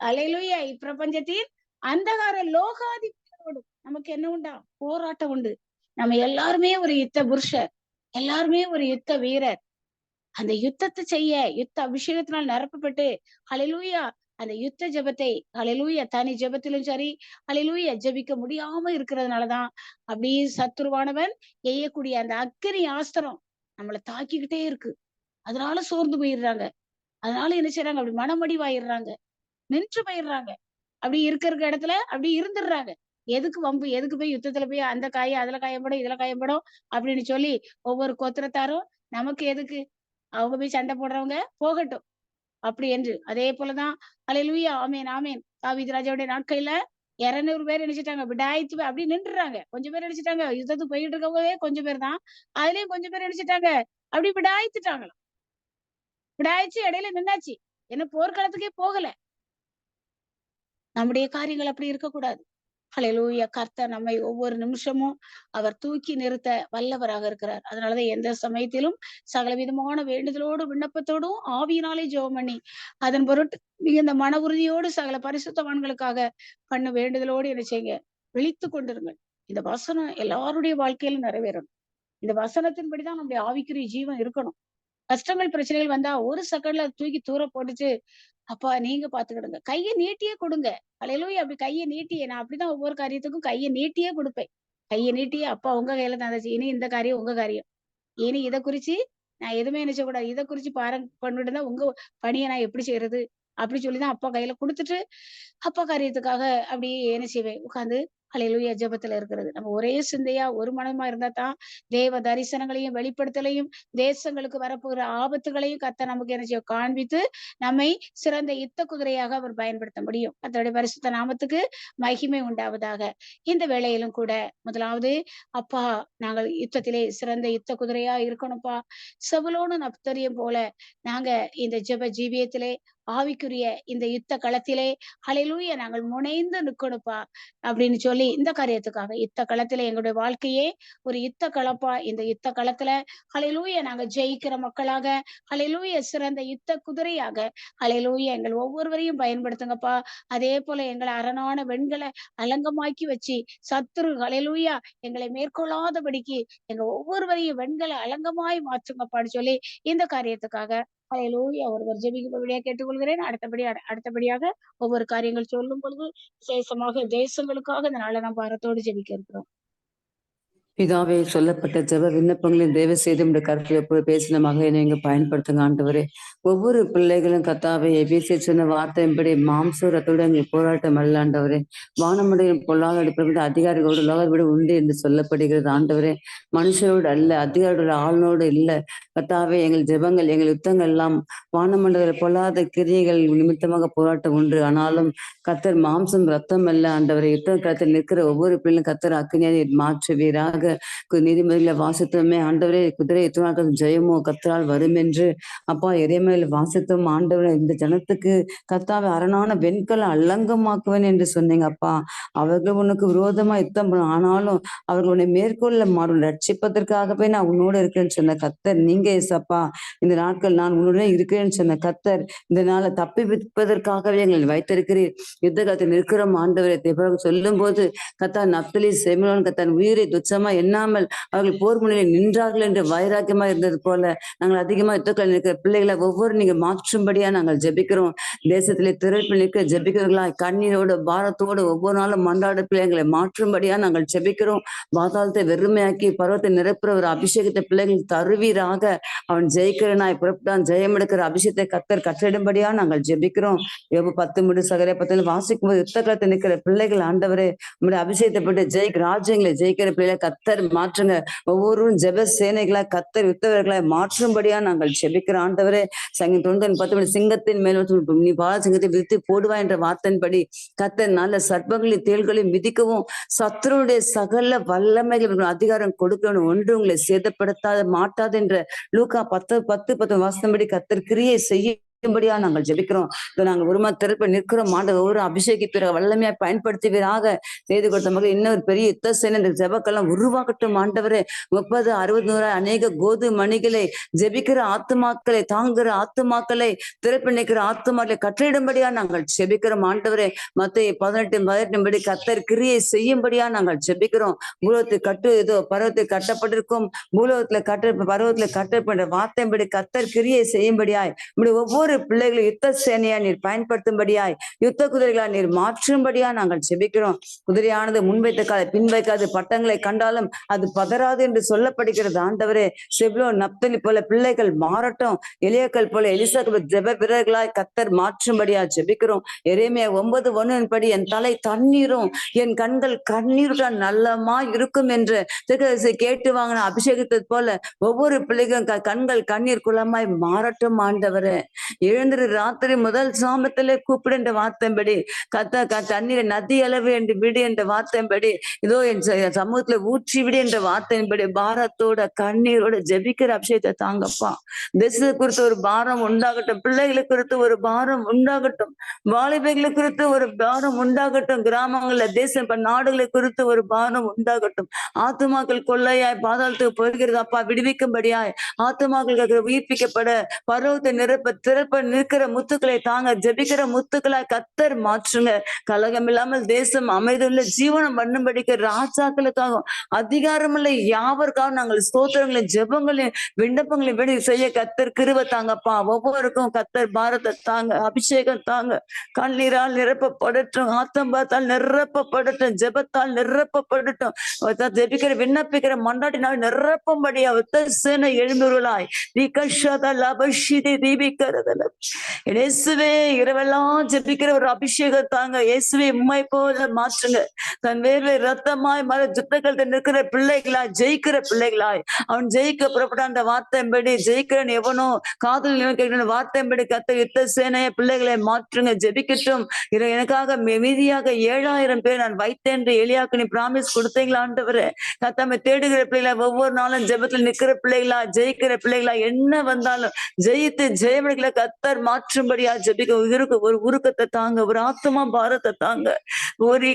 ஹல்லேலூயா இப்பிரபஞ்சத்தின் அந்தகார லோகாதிபதிகளோடும் நமக்கு என்ன உண்டா? போராட்டம் உண்டு. நம்ம எல்லாருமே ஒரு யுத்த புருஷர், எல்லாருமே ஒரு யுத்த வீரர். அந்த யுத்தத்தை செய்ய யுத்த அபிஷேகத்தினால் நிரப்பப்பட்டு ஹல்லேலூயா அந்த யுத்த ஜெபத்தை ஹல்லேலூயா தனி ஜெபத்திலும் சரி ஹல்லேலூயா ஜெபிக்க முடியாம இருக்கிறதுனாலதான் அப்படியே சத்துருவானவன் எய்யக்கூடிய அந்த அக்கினி ஆஸ்திரம் நம்மளை தாக்கிக்கிட்டே இருக்கு. அதனால சோர்ந்து போயிடுறாங்க. அதனால என்ன செய்யறாங்க? அப்படி மனமடிவாயிடுறாங்க, நின்று போயிடுறாங்க. அப்படி இருக்க இடத்துல அப்படி இருந்துடுறாங்க. எதுக்கு வம்பு? எதுக்கு போய் யுத்தத்துல போய் அந்த காயம் அதுல காயப்படும் இதுல காயப்படும் அப்படின்னு சொல்லி ஒவ்வொரு கோத்திரத்தாரும் நமக்கு எதுக்கு? அவங்க போய் சண்டை போடுறவங்க போகட்டும் அப்படி என்று. அதே போலதான் ஹல்லேலூயா ஆமேன் ஆமேன். தாவீது ராஜாவுடைய நாட்கள்ல 200 பேர் நினைச்சிட்டாங்க விடாய்த்து அப்படி நின்றுறாங்க. கொஞ்சம் பேர் நினைச்சிட்டாங்க யுத்தத்துக்கு போயிட்டு இருக்கவங்களே கொஞ்சம் பேர் தான். அதுலயும் கொஞ்சம் பேர் நினைச்சிட்டாங்க அப்படி விடாய்த்துட்டாங்களாம். விடாய்ச்சு இடையில நின்னாச்சு. என்ன போர்க்களத்துக்கே போகல. நம்முடைய காரியங்கள் அப்படி இருக்கக்கூடாது. ஹல்லேலூயா. கர்த்தர் நம்மை ஒவ்வொரு நிமிஷமும் அவர் தூக்கி நிறுத்த வல்லவராக இருக்கிறார். அதனாலதான் எந்த சமயத்திலும் சகலவிதமான வேண்டுதலோடு விண்ணப்பத்தோடும் ஆவியினாலே ஜெபம் பண்ணி அதன் பொருட்டு மிகுந்த மன உறுதியோடு சகல பரிசுத்தவான்களுக்காக பண்ண வேண்டுதலோடு என்ன செய்யுங்க? விழித்துக் கொண்டிருங்கள். இந்த வசனம் எல்லாருடைய வாழ்க்கையிலும் நிறைவேறணும். இந்த வசனத்தின்படிதான் நம்முடைய ஆவிக்குரிய ஜீவன் இருக்கணும். கஷ்டங்கள் பிரச்சனைகள் வந்தா ஒரு செகண்ட்ல தூக்கி தூர போட்டுட்டு அப்பா நீங்க பாத்துக்கிடுங்க. கைய நீட்டியே கொடுங்க. ஹல்லேலூயா. அப்படி கைய நீட்டியே நான் அப்படிதான் ஒவ்வொரு காரியத்துக்கும் கைய நீட்டியே கொடுப்பேன். கைய நீட்டியே அப்பா உங்க கையில தந்தாச்சு. இனி இந்த காரியம் உங்க காரியம். இனி இத குறிச்சு நான் எதுவுமே நினைச்ச கூடாது. இத குறிச்சு பண்ணிட்டு இருந்தா உங்க பணியை நான் எப்படி செய்யறது? அப்படி சொல்லிதான் அப்பா கையில கொடுத்துட்டு அப்பா காரியத்துக்காக அப்படியே என்ன செய்வேன்? உட்கார்ந்து ஹல்லேலூயா ஜெபத்துல இருக்கிறது. நம்ம ஒரே சிந்தையா ஒரு மனமா இருந்தா தான் தேவ தரிசனங்களையும் வெளிப்படுத்தலையும் தேசங்களுக்கு வரப்போகிற ஆபத்துகளையும் கர்த்தர் நமக்கு என்ன செய்ய காண்பித்து நம்மை சிறந்த யுத்த குதிரையாக அவர் பயன்படுத்த முடியும். கர்த்தருடைய பரிசுத்த நாமத்துக்கு மகிமை உண்டாவதாக. இந்த வேளையிலும் கூட முதலாவது அப்பா நாங்கள் யுத்தத்திலே சிறந்த யுத்த குதிரையா இருக்கணும்ப்பா. செபுலோனு நப்தலியும் போல நாங்க இந்த ஜெப ஜீவியத்திலே ஆவிக்குரிய இந்த யுத்த களத்திலே ஹalleluya நாங்கள் முனைந்து நிக்கணும்ப்பா அப்படின்னு சொல்லி இந்த காரியத்துக்காக யுத்த களத்திலே எங்களுடைய வாழ்க்கையே ஒரு யுத்த களப்பா. இந்த யுத்த களத்துல ஹalleluya நாங்க ஜெயிக்கிற மக்களாக, ஹalleluya சிறந்த யுத்த குதிரையாக, ஹalleluya எங்கள் ஒவ்வொருவரையும் பயன்படுத்துங்கப்பா. அதே போல எங்களை அரணான வெண்கல அலங்கமாக்கி வச்சு சத்துரு ஹalleluya எங்களை மேற்கொள்ளாதபடிக்கு எங்க ஒவ்வொருவரையும் வெண்கல அலங்கமாய் மாற்றுங்கப்பான்னு சொல்லி இந்த காரியத்துக்காக ஹalleluya ஒருவர் ஜெபிக்கும்படியா கேட்டுக்கொள்கிறேன். அடுத்தபடியாக ஒவ்வொரு காரியங்கள் சொல்லும் பொழுது விசேஷமாக தேசங்களுக்காக இந்த நாளை நாம் பாரத்தோடு ஜெபிக்க இருக்கிறோம். பிதாவே, சொல்லப்பட்ட ஜெப விண்ணப்பங்களையும் தயவு செய்து உடைய கருத்தில் எப்போது பேசின மகளை நீங்க பயன்படுத்துங்க ஆண்டவரே. ஒவ்வொரு பிள்ளைகளும் கத்தாவே எபிசி சொன்ன வார்த்தையின்படி மாம்சூரத்தோடு அங்கே போராட்டம் அல்ல ஆண்டவரே. வானமுடைய பொல்லாத அடிப்படை அதிகாரிகளோடு உலகோடு உண்டு என்று சொல்லப்படுகிறது ஆண்டவரே. மனுஷரோடு அல்ல, அதிகாரிகளோட ஆளுநோடு இல்லை கத்தாவே. எங்கள் ஜெபங்கள் எங்கள் யுத்தங்கள் எல்லாம் வானமண்டல பொல்லாத கிரியைகள் நிமித்தமாக போராட்டம் உண்டு. ஆனாலும் கத்தர் மாம்சம் ரத்தம் அல்ல ஆண்டவரை. யுத்த காலத்தில் நிற்கிற ஒவ்வொரு பிள்ளையும் கத்தர் அக்னியை மாற்றுவீராக. நீதிமொழியில வாசித்தோமே ஆண்டவரே, குதிரை எத்தனாக்கள் ஜெயமோ கத்தரால் வரும் என்று அப்பா எரேமியாவில வாசித்தோம் ஆண்டவரே. இந்த ஜனத்துக்கு கத்தாவை அரணான வெண்கல அலங்கமாக்குவேன் என்று சொன்னீங்க அப்பா. அவர்கள் உனக்கு விரோதமா யுத்தம் பண்ணும், ஆனாலும் அவர்கள் உன்னை மேற்கொள்ள மாறும் ரட்சிப்பதற்காகவே நான் உன்னோடு இருக்கிறேன்னு சொன்ன கத்தர் நீங்க ஏசப்பா. இந்த நாட்கள் நான் உன்னுடன் இருக்கிறேன்னு சொன்ன கத்தர் இந்த நாளை தப்பி வைப்பதற்காகவே எங்களை வைத்திருக்கிறீர். யுத்த காலத்தில் நிற்கிறோம் ஆண்டவரை. சொல்லும் போது கத்தா நப்தலி செமிலோன் கத்தான் உயிரை துச்சமா எண்ணாமல் அவர்கள் போர் முனையில் நின்றார்கள் என்று வைராக்கியமா இருந்தது போல நாங்கள் அதிகமா யுத்தத்தில் நிற்கிற பிள்ளைகளை ஒவ்வொரு நீங்க மாற்றும்படியா நாங்கள் ஜெபிக்கிறோம். தேசத்திலே திரட்பில் நிற்க ஜெபிக்கிறவர்களா கண்ணீரோடு பாரத்தோடு ஒவ்வொரு நாளும் மன்றாட பிள்ளைகளை மாற்றும்படியா நாங்கள் ஜெபிக்கிறோம். பாதாளத்தை வெறுமையாக்கி பருவத்தை நிரப்புற ஒரு அபிஷேகத்தை பிள்ளைகள் தருவீராக. அவன் ஜெயிக்கிறனாய் புறப்பட்டான், ஜெயம் எடுக்கிற அபிஷேகத்தை கத்தர் கற்றிடும்படியா நாங்கள் ஜெபிக்கிறோம். 10 சகல 10 வாசிக்கும் போது யுத்த காலத்தை நிற்கிற பிள்ளைகள் ஆண்டவரே உங்களுடைய அபிஷேகத்தை போட்டு ராஜ்யங்களை ஜெயிக்கிற பிள்ளைகளை கத்தர் மாற்றுங்க. ஒவ்வொருவரும் ஜெப சேனைகளை கத்தர் யுத்தவர்களை மாற்றும்படியா நாங்கள் ஜெபிக்கிறோம் ஆண்டவரே. 10 சிங்கத்தின் மேல் நீ பால சிங்கத்தை விரித்து போடுவா என்ற வார்த்தையின்படி கத்தர் நல்ல சர்ப்பங்களையும் தேள்களையும் மிதிக்கவும் சத்துருடைய சகல வல்லமைகள் அதிகாரம் கொடுக்கணும், ஒன்று உங்களை சேதப்படுத்தாத மாட்டாது என்ற லூக்கா 10 வாசனப்படி கத்தர் கிரியை செய்யும்படியா நாங்கள் ஜெபிக்கிறோம். நாங்கள் ஒருமா திறப்ப நிற்கிறோம் ஆண்டவர். ஒரு அபிஷேகிப்பிற வல்லமையா பயன்படுத்துவீராக. செய்து கொடுத்த மகள் இன்னொரு பெரிய யுத்த சேனை இந்த ஜெபக்கெல்லாம் உருவாக்கட்டும் ஆண்டவரே. 30, 60, 100 அநேக கோது மணிகளை ஜெபிக்கிற ஆத்துமாக்களை தாங்குகிற ஆத்துமாக்களை திறப்பு நிற்கிற ஆத்துமாக்களை கற்றிடும்படியா நாங்கள் ஜெபிக்கிறோம் ஆண்டவரே. மத்தேயு 18 படி கத்தர் கிரியை செய்யும்படியா நாங்கள் ஜெபிக்கிறோம். பூலோகத்தில் பருவத்தில் கட்டப்பட்டிருக்கும் பூலோகத்துல பருவத்துல கட்டப்பட்ட வார்த்தையின்படி கத்தர் கிரியை செய்யும்படியாய் ஒவ்வொரு பிள்ளைகளை யுத்த சேனையா நீர் பயன்படுத்தும்படியாய் யுத்த குதிரைகளா நீர் மாற்றும்படியா நாங்கள் ஜெபிக்கிறோம். குதிரையானது முன்வைத்த காலை பின்வைக்காது, பட்டங்களை கண்டாலும் அது பதறாது என்று சொல்லப்படுகிறது ஆண்டவரே. செப்லோன் நப்தலி போல பிள்ளைகள் மாறட்டும், எலியாக்கள் போல எலிசா ஜெப வீரர்களாய் கத்தர் மாற்றும்படியா ஜெபிக்கிறோம். எரேமியா 9:1 படி என் தலை தண்ணீரும் என் கண்கள் கண்ணீருடன் நல்லமா இருக்கும் என்று கேட்டு வாங்கின அபிஷேகத்தை போல ஒவ்வொரு பிள்ளைகளும் கண்கள் கண்ணீர் குளமாய் மாறட்டும் ஆண்டவரே. எழுந்திரு, ராத்திரி முதல் சாமத்திலே கூப்பிடு என்ற வார்த்தையின்படி தண்ணீரை நதி அளவு என்று விடு என்ற வார்த்தையின்படி இதோ என் சமூகத்துல ஊற்றி விடு என்ற வார்த்தையின்படி பாரத்தோட கண்ணீரோட ஜெபிக்கிற அபிஷேகத்தை தாங்கப்பா. தேசத்தை குறித்து ஒரு பாரம் உண்டாகட்டும், பிள்ளைகளை குறித்து ஒரு பாரம் உண்டாகட்டும், வாலிபைகளை குறித்து ஒரு பாரம் உண்டாகட்டும், கிராமங்கள்ல தேசம் நாடுகளை குறித்து ஒரு பாரம் உண்டாகட்டும். ஆத்துமாக்கள் கொள்ளையாய் பாதாளத்துக்கு போகிறது அப்பா, விடுவிக்கும்படியாய் ஆத்துமாக்கள் உயிர்ப்பிக்கப்பட பருவத்தை திறப்ப நிற்கிற முத்துக்களை தாங்க ஜெபிக்கிற முத்துக்களை கத்தர் மாற்றுங்க. கலகம் இல்லாமல் தேசம் அமைதியுள்ள ஜீவனம் பண்ணும்படிக்க ராஜாக்களுக்காகவும் அதிகாரமுள்ள யாவருக்காகவும் நாங்கள் ஸ்தோத்திரங்களையும் ஜெபங்களையும் விண்ணப்பங்களையும் விட செய்ய கத்தர் கிருபை தாங்கப்பா. ஒவ்வொருக்கும் கத்தர் பாரத்தை தாங்க, அபிஷேகம் தாங்க. கண்ணீரால் நிரப்பப்படட்டும், ஆத்தம்பாத்தால் நிரப்பப்படட்டும், ஜெபத்தால் நிரப்பப்படட்டும், ஜெபிக்கிற விண்ணப்பிக்கிற மண்டாட்டினால் நிரப்பும்படியா சேனை எழும்புகளாய் இயேசுவே இரவெல்லாம் ஜெபிக்கிற ஒரு அபிஷேகம் தாங்க. இயேசுவே உம்மை போல மாற்றுங்க. தன் வேர்வை ரத்தமாய் மர யுத்தகத்தில் நிற்கிற பிள்ளைகளாய் ஜெயிக்கிற பிள்ளைகளாய் அவன் ஜெயிக்க புறப்பட்ட அந்த வார்த்தையின்படி ஜெயிக்கிறன் எவனோ காதல் வார்த்தையின்படி கத்த யுத்த சேனைய பிள்ளைகளை மாற்றுங்க. ஜெபிக்கட்டும். எனக்காக மீதியாக 7000 பேர் நான் வைத்தேன் என்று எலியாக்கு நீ பிராமிஸ் கொடுத்தீங்களா ஆண்டவரே. கத்தமை தேடுகிற பிள்ளைகளா ஒவ்வொரு நாளும் ஜெபத்தில் நிற்கிற பிள்ளைகளா ஜெயிக்கிற பிள்ளைகளா என்ன வந்தாலும் ஜெயித்து ஜெயமெடுக்கல கத்தர் மாற்றும்படியா ஜெபிக்க ஒரு உருக்கத்தை தாங்க, ஒரு ஆத்மா பாரத்தை தாங்க. ஒரு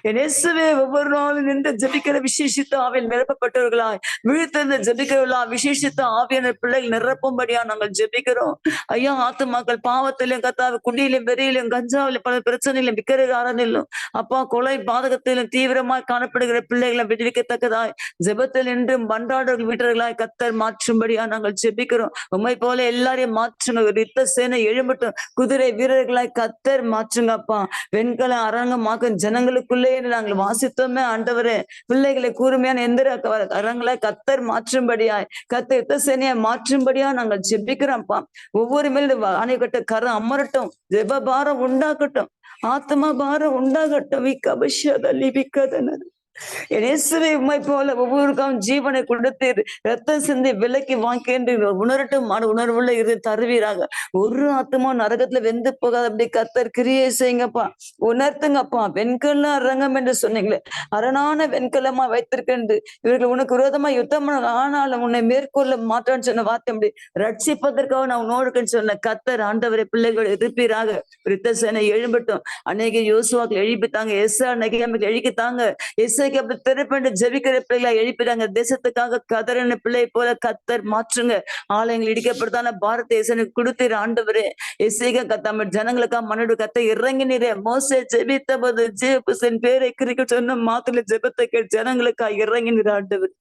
என் இயேசுவே, ஒவ்வொரு நாளும் நின்று ஜெபிக்கிற விசேஷித்த ஆவியில் நிரப்பப்பட்டவர்களாய் விழித்திருந்து ஜெபிக்கிறவர்களா விசேஷித்த ஆவியான பிள்ளைகள் நிரப்பும்படியா நாங்கள் ஜெபிக்கிறோம். ஐயா, ஆத்துமாக்கள் பாவத்திலும் கத்தாவை குடியிலும் வெறியிலும் கஞ்சாவிலும் பல பிரச்சனையிலும் விக்கிரகாரனிலும் அப்பா கொலை பாதகத்திலும் தீவிரமாய் காணப்படுகிற பிள்ளைகளை விடுவிக்கத்தக்கதாய் ஜெபத்தில் நின்று மன்றாடுகள் வீட்டர்களாய் கத்தர் மாற்றும்படியா நாங்கள் ஜெபிக்கிறோம். உண்மை போல எல்லாரையும் மாற்றுங்க. யுத்த சேனை எழும்பட்டும், குதிரை வீரர்களாய் கத்தர் மாற்றுங்க அப்பா. வெண்கல அரங்கமாக்கும் ஜனங்களுக்குள்ளே நாங்கள் வாசித்தோமே ஆண்டவரே. பிள்ளைகளை கூர்மையான எந்திர அரங்களை கத்தர் மாற்றும்படியாய், கத்தர் யுத்த சேனையை மாற்றும்படியா நாங்கள் ஜெபிக்கிறோம்ப்பா. ஒவ்வொரு மேலும் அணைக்கட்ட கரம் அமரட்டும், ஜெப பாரம் உண்டாகட்டும், ஆத்மா பாரம் உண்டாகட்டும். இயேசுவே, உம்மை போல ஒவ்வொருக்கும் ஜீவனை கொடுத்து ரத்தம் சிந்தி விலைக்கு வாங்கி உணரட்டும் உணர்வுள்ள இரு தருவீராக. ஒரு ஆத்மா நரகத்துல வெந்து போகாத அப்படி கத்தர் கிரியை செய்யுங்கப்பா, உணர்த்துங்கப்பா. வெண்கல அரங்கம் என்று சொன்னீங்களே, அரணான வெண்கலமா வைத்திருக்கின்ற இவர்கள் உனக்கு விரோதமா யுத்தம் ஆனாலும் உன்னை மேற்கொள்ள மாட்டான்னு சொன்ன வார்த்தை அப்படி ரட்சிப்பதற்காக நான் உன்னோடுக்குன்னு சொன்ன கத்தர் ஆண்டவரை பிள்ளைகள் எதிர்ப்பீராக. யுத்த சேனை எழும்பட்டும். அநேக யோசுவாக்கள் எழுப்பித்தாங்க, எஸ்ஆ நகியாமைக்கு எழுப்பித்தாங்க, எஸ்ஐ அப்படி திருப்பண்டு ஜெபிக்கிற பிள்ளைகளை எழுப்பிட்டாங்க. தேசத்துக்காக கதறின பிள்ளை போல கத்தர் மாற்றுங்க. ஆலயங்கள் இடிக்கப்படுத்தான பாரத தேசனுக்கு கொடுத்திரு ஆண்டவரே. இசைக கத்தாம ஜனங்களுக்கா மன்னோட கத்தை இறங்கினீரே. மோசே ஜெபித்த போது ஜேபுசன் பேரை குறிக்க சொன்ன மாத்துல ஜெபத்தை கேட்டு ஜனங்களுக்கா இறங்கினீர் ஆண்டவர்.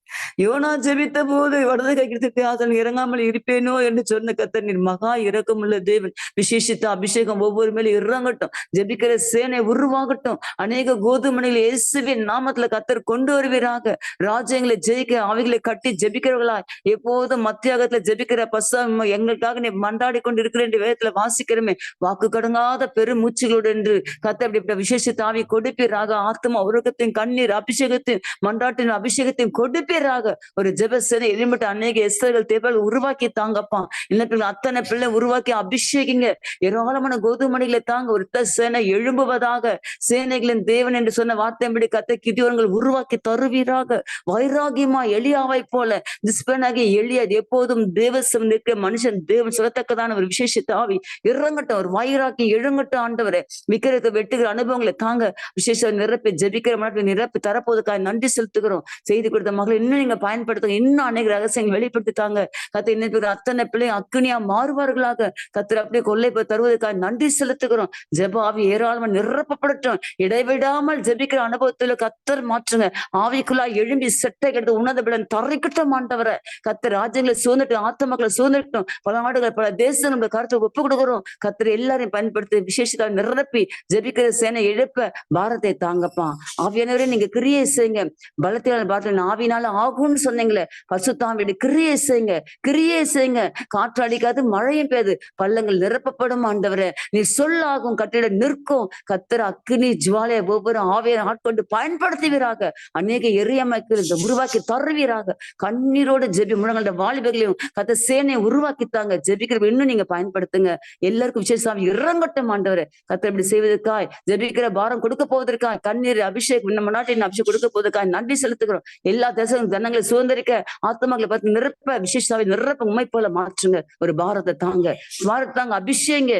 யோனா ஜெபித்த போது வடது கைக்கு அதன் இறங்காமல் இருப்பேனோ என்று சொன்ன கத்தர் நீர் மகா இரக்கமுள்ள தேவன். விசேஷித்த அபிஷேகம் ஒவ்வொரு மேலும் இறங்கட்டும். ஜெபிக்கிற சேனை உருவாகட்டும். அநேக கோதுமணிகள் இயேசுவின் நாமத்துல கத்தர் கொண்டு வருவீராக. ராஜ்யங்களை ஜெயிக்க அவைகளை கட்டி ஜெபிக்கிறவர்களாய் எப்போதும் மத்தியாகத்துல ஜெபிக்கிற பசம் எங்களுக்காக நீ மண்டாடி கொண்டு இருக்கிற வேதத்துல வாசிக்கிறமே. வாக்கு கடங்காத பெரும் மூச்சுகளோடு என்று கத்தர் அப்படி விசேஷித்த ஆவி கொடுப்பீராக. ஆத்மா உருக்கத்தையும் கண்ணீர் அபிஷேகத்தையும் மண்டாட்டின் அபிஷேகத்தையும் கொடுப்பீராக. ஒரு ஜெபசேனை எளிமட்ட அநேக எஸ்தர்கள் தேவல் உருவாக்கி தாங்கப்பா. இல்லை அத்தனை பிள்ளை உருவாக்கி அபிஷேகிங்க. ஏராளமான கோதுமணிகளை தாங்க. ஒரு சேனை எழும்புவதாக. சேனைகளின் தேவன் என்று சொன்ன வார்த்தையின்படி கத்த கிதியோன்கள் உருவாக்கி தருவீராக. வைராகியமா எளியாவை போல திஸ்பனாகிய எளியாது எப்போதும் தேவசம் நிற்க மனுஷன் தேவன் சொல்லத்தக்கதான ஒரு விசேஷித்த ஆவி இறங்கட்டும். ஒரு வைராக்கி எழுங்கட்டும் ஆண்டவரை. விக்கிரத்தை வெட்டுகிற அனுபவங்களை தாங்க. விசேஷ நிரப்பி ஜெபிக்கிற மாதிரி நிரப்பி தரப்போதுக்காக நன்றி செலுத்துகிறோம். செய்தி கொடுத்த மகளை இன்னும் நீங்க பயன்படுத்துங்க. இன்னும் அநேக ரகசியங்கள் வெளிப்படுத்தித்தாங்க. கத்தை இன்னும் அத்தனை பிள்ளை அக்னியா மாறுவார்களாக. கத்திர அப்படியே கொள்ளை போய் தருவதற்காக நன்றி செலுத்துகிறோம். ஜெப ஆவி ஏராளமா நிரப்பப்படட்டும். இடைவிடாமல் ஜெபிக்கிற அனுபவத்துல கத்தர் மாற்றுங்க. ஆவிக்குள்ளாய் எழும்பி செட்டை கெடுத்து உன்னத பிள்ளை தரைக்கட்டும் ஆண்டவரை. கத்தர் ராஜ்யங்களை சூழ்ந்துட்டு ஆத்மக்களை சூழ்ந்துட்டோம். பல நாடுகள் பல தேசங்களோட கருத்தை ஒப்பு கொடுக்கிறோம். கத்தர் எல்லாரையும் பயன்படுத்தி விசேஷத்தை நிரப்பி ஜெபிக்கிற சேனை எழுப்ப பாரத்தை தாங்கப்பா. ஆவியானவரே, நீங்க கிரியை செய்யுங்க. பலத்தினால பாரத்தில் ஆவினால ஆகும்னு சொன்னீங்களே. பசுத்தாவியோட கிரியை செய்யுங்க, கிரியை செய்யுங்க. காற்று அடிக்காது, மழையும் பெய்யாது, பள்ளங்கள் நிரப்பப்படும் ஆண்டவரை. நீ சொல்லாகும், கட்டிட நிற்கும். கத்தர் அக்னி ஜுவாலையை ஒவ்வொரு ஆவியை ஆட்கொண்டு பயன்படுத்துவீராக. அநேக எரியமைக்கு உருவாக்கி தருவீராக. கண்ணீரோடு ஜெபி முழங்கள வாலிபர்களையும் கத்த சேனையை உருவாக்கித்தாங்க. ஜெபிக்கிற இன்னும் நீங்க பயன்படுத்துங்க. எல்லாருக்கும் விசேஷம் இறங்கட்டும் ஆண்டவரை. கத்த இப்படி செய்வதற்காய் ஜெபிக்கிற பாரம் கொடுக்க போவதற்காய் கண்ணீர் அபிஷேகம் நம்ம நாட்டின் அபிஷேகம் கொடுக்க போவதற்காய் நன்றி செலுத்துகிறோம். எல்லா தேசங்களும் ஜனங்களை சுதந்திரிக்க ஆத்மாக்களை பார்த்து நிரப்ப விசேஷாவை நிரப்ப உண்மை போல மாற்றுங்க. ஒரு பாரத்தை தாங்க, பாரத்தை தாங்க, அபிஷேங்க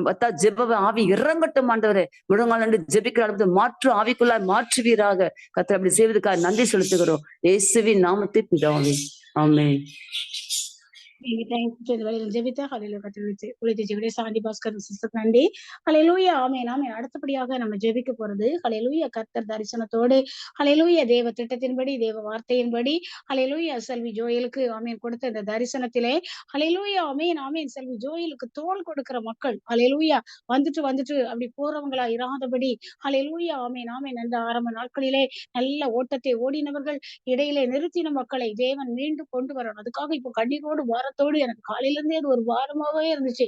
பத்தா ஜெப ஆவி இறங்கட்டும் ஆண்டவரை. முழங்கால் நன்றி ஜெபிக்கிற அளவுக்கு மாற்று ஆவிக்குள்ளாய் மாற்றுவீராக. கத்தர் அப்படி செய்வதற்காக நன்றி செலுத்துகிறோம். இயேசுவின் நாமத்தில் பிதாவே, ஆமென். நன்றி. ஹல்லேலூயா, ஆமென், ஆமென். அடுத்தபடியாக நம்ம ஜெபிக்க போறது ஹல்லேலூயா கர்த்தர் தரிசனத்தோடு ஹல்லேலூயா தேவ திட்டத்தின்படி தேவ வார்த்தையின்படி ஹல்லேலூயா செல்வி ஜோயலுக்கு ஆமென் கொடுத்த இந்த தரிசனத்திலே ஹல்லேலூயா ஆமென், ஆமென். செல்வி ஜோயலுக்கு தோள் கொடுக்கிற மக்கள் ஹல்லேலூயா வந்துட்டு அப்படி போறவங்களா இராதபடி ஹல்லேலூயா ஆமென், ஆமென். அந்த ஆரம்ப நாட்களிலே நல்ல ஓட்டத்தை ஓடினவர்கள் இடையிலே நிறுத்தின மக்களை தேவன் மீண்டும் கொண்டு வரணும். அதுக்காக இப்போ கண்ணீரோடு வாரத்தோடு எனக்கு காலையில இருந்தே அது ஒரு வாரமாவே இருந்துச்சு.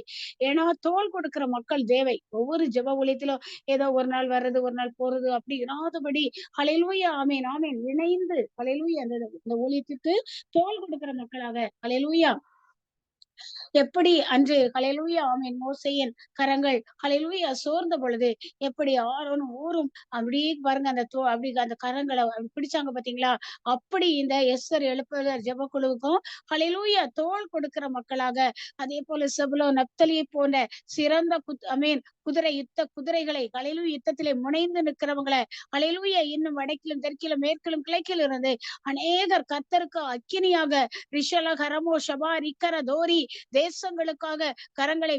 ஏன்னா தோள் கொடுக்கிற மக்கள் தேவை. ஒவ்வொரு ஜெப ஊழியத்திலும் ஏதோ ஒரு நாள் வர்றது ஒரு நாள் போறது அப்படி இராதபடி ஹல்லேலூயா ஆமென், ஆமென் இணைந்து ஹல்லேலூயா அந்த ஊழியத்துக்கு தோள் கொடுக்கிற மக்களாக ஹல்லேலூயா எப்படி அன்று ஹல்லேலூயா ஆமென் மோசேயின் கரங்கள் ஹல்லேலூயா சோர்ந்த பொழுது எப்படி ஆரோனும் ஊரும் அப்படியே பாருங்க அப்படி அந்த கரங்களை அப்படி பிடிச்சாங்க பாத்தீங்களா? அப்படி இந்த எஸ்தர் எழுப்புதல் ஜெபக்குழுவுக்கும் ஹல்லேலூயா தோள் கொடுக்கிற மக்களாக, அதே போல செபுலோன் நப்தலியை போன்ற சிறந்த குதிரைகளை ஹல்லேலூயா யுத்தத்திலே முனைந்து நிற்கிறவங்களை ஹல்லேலூயா இன்னும் வடக்கிலும் தெற்கிலும் மேற்கிலும் கிழக்கிலும் இருந்து அநேகர் கர்த்தருக்கு அக்கினியாக ரிஷல கரமோ ஷபா ரிக்கர தோரி தேசங்களுக்காக கரங்களை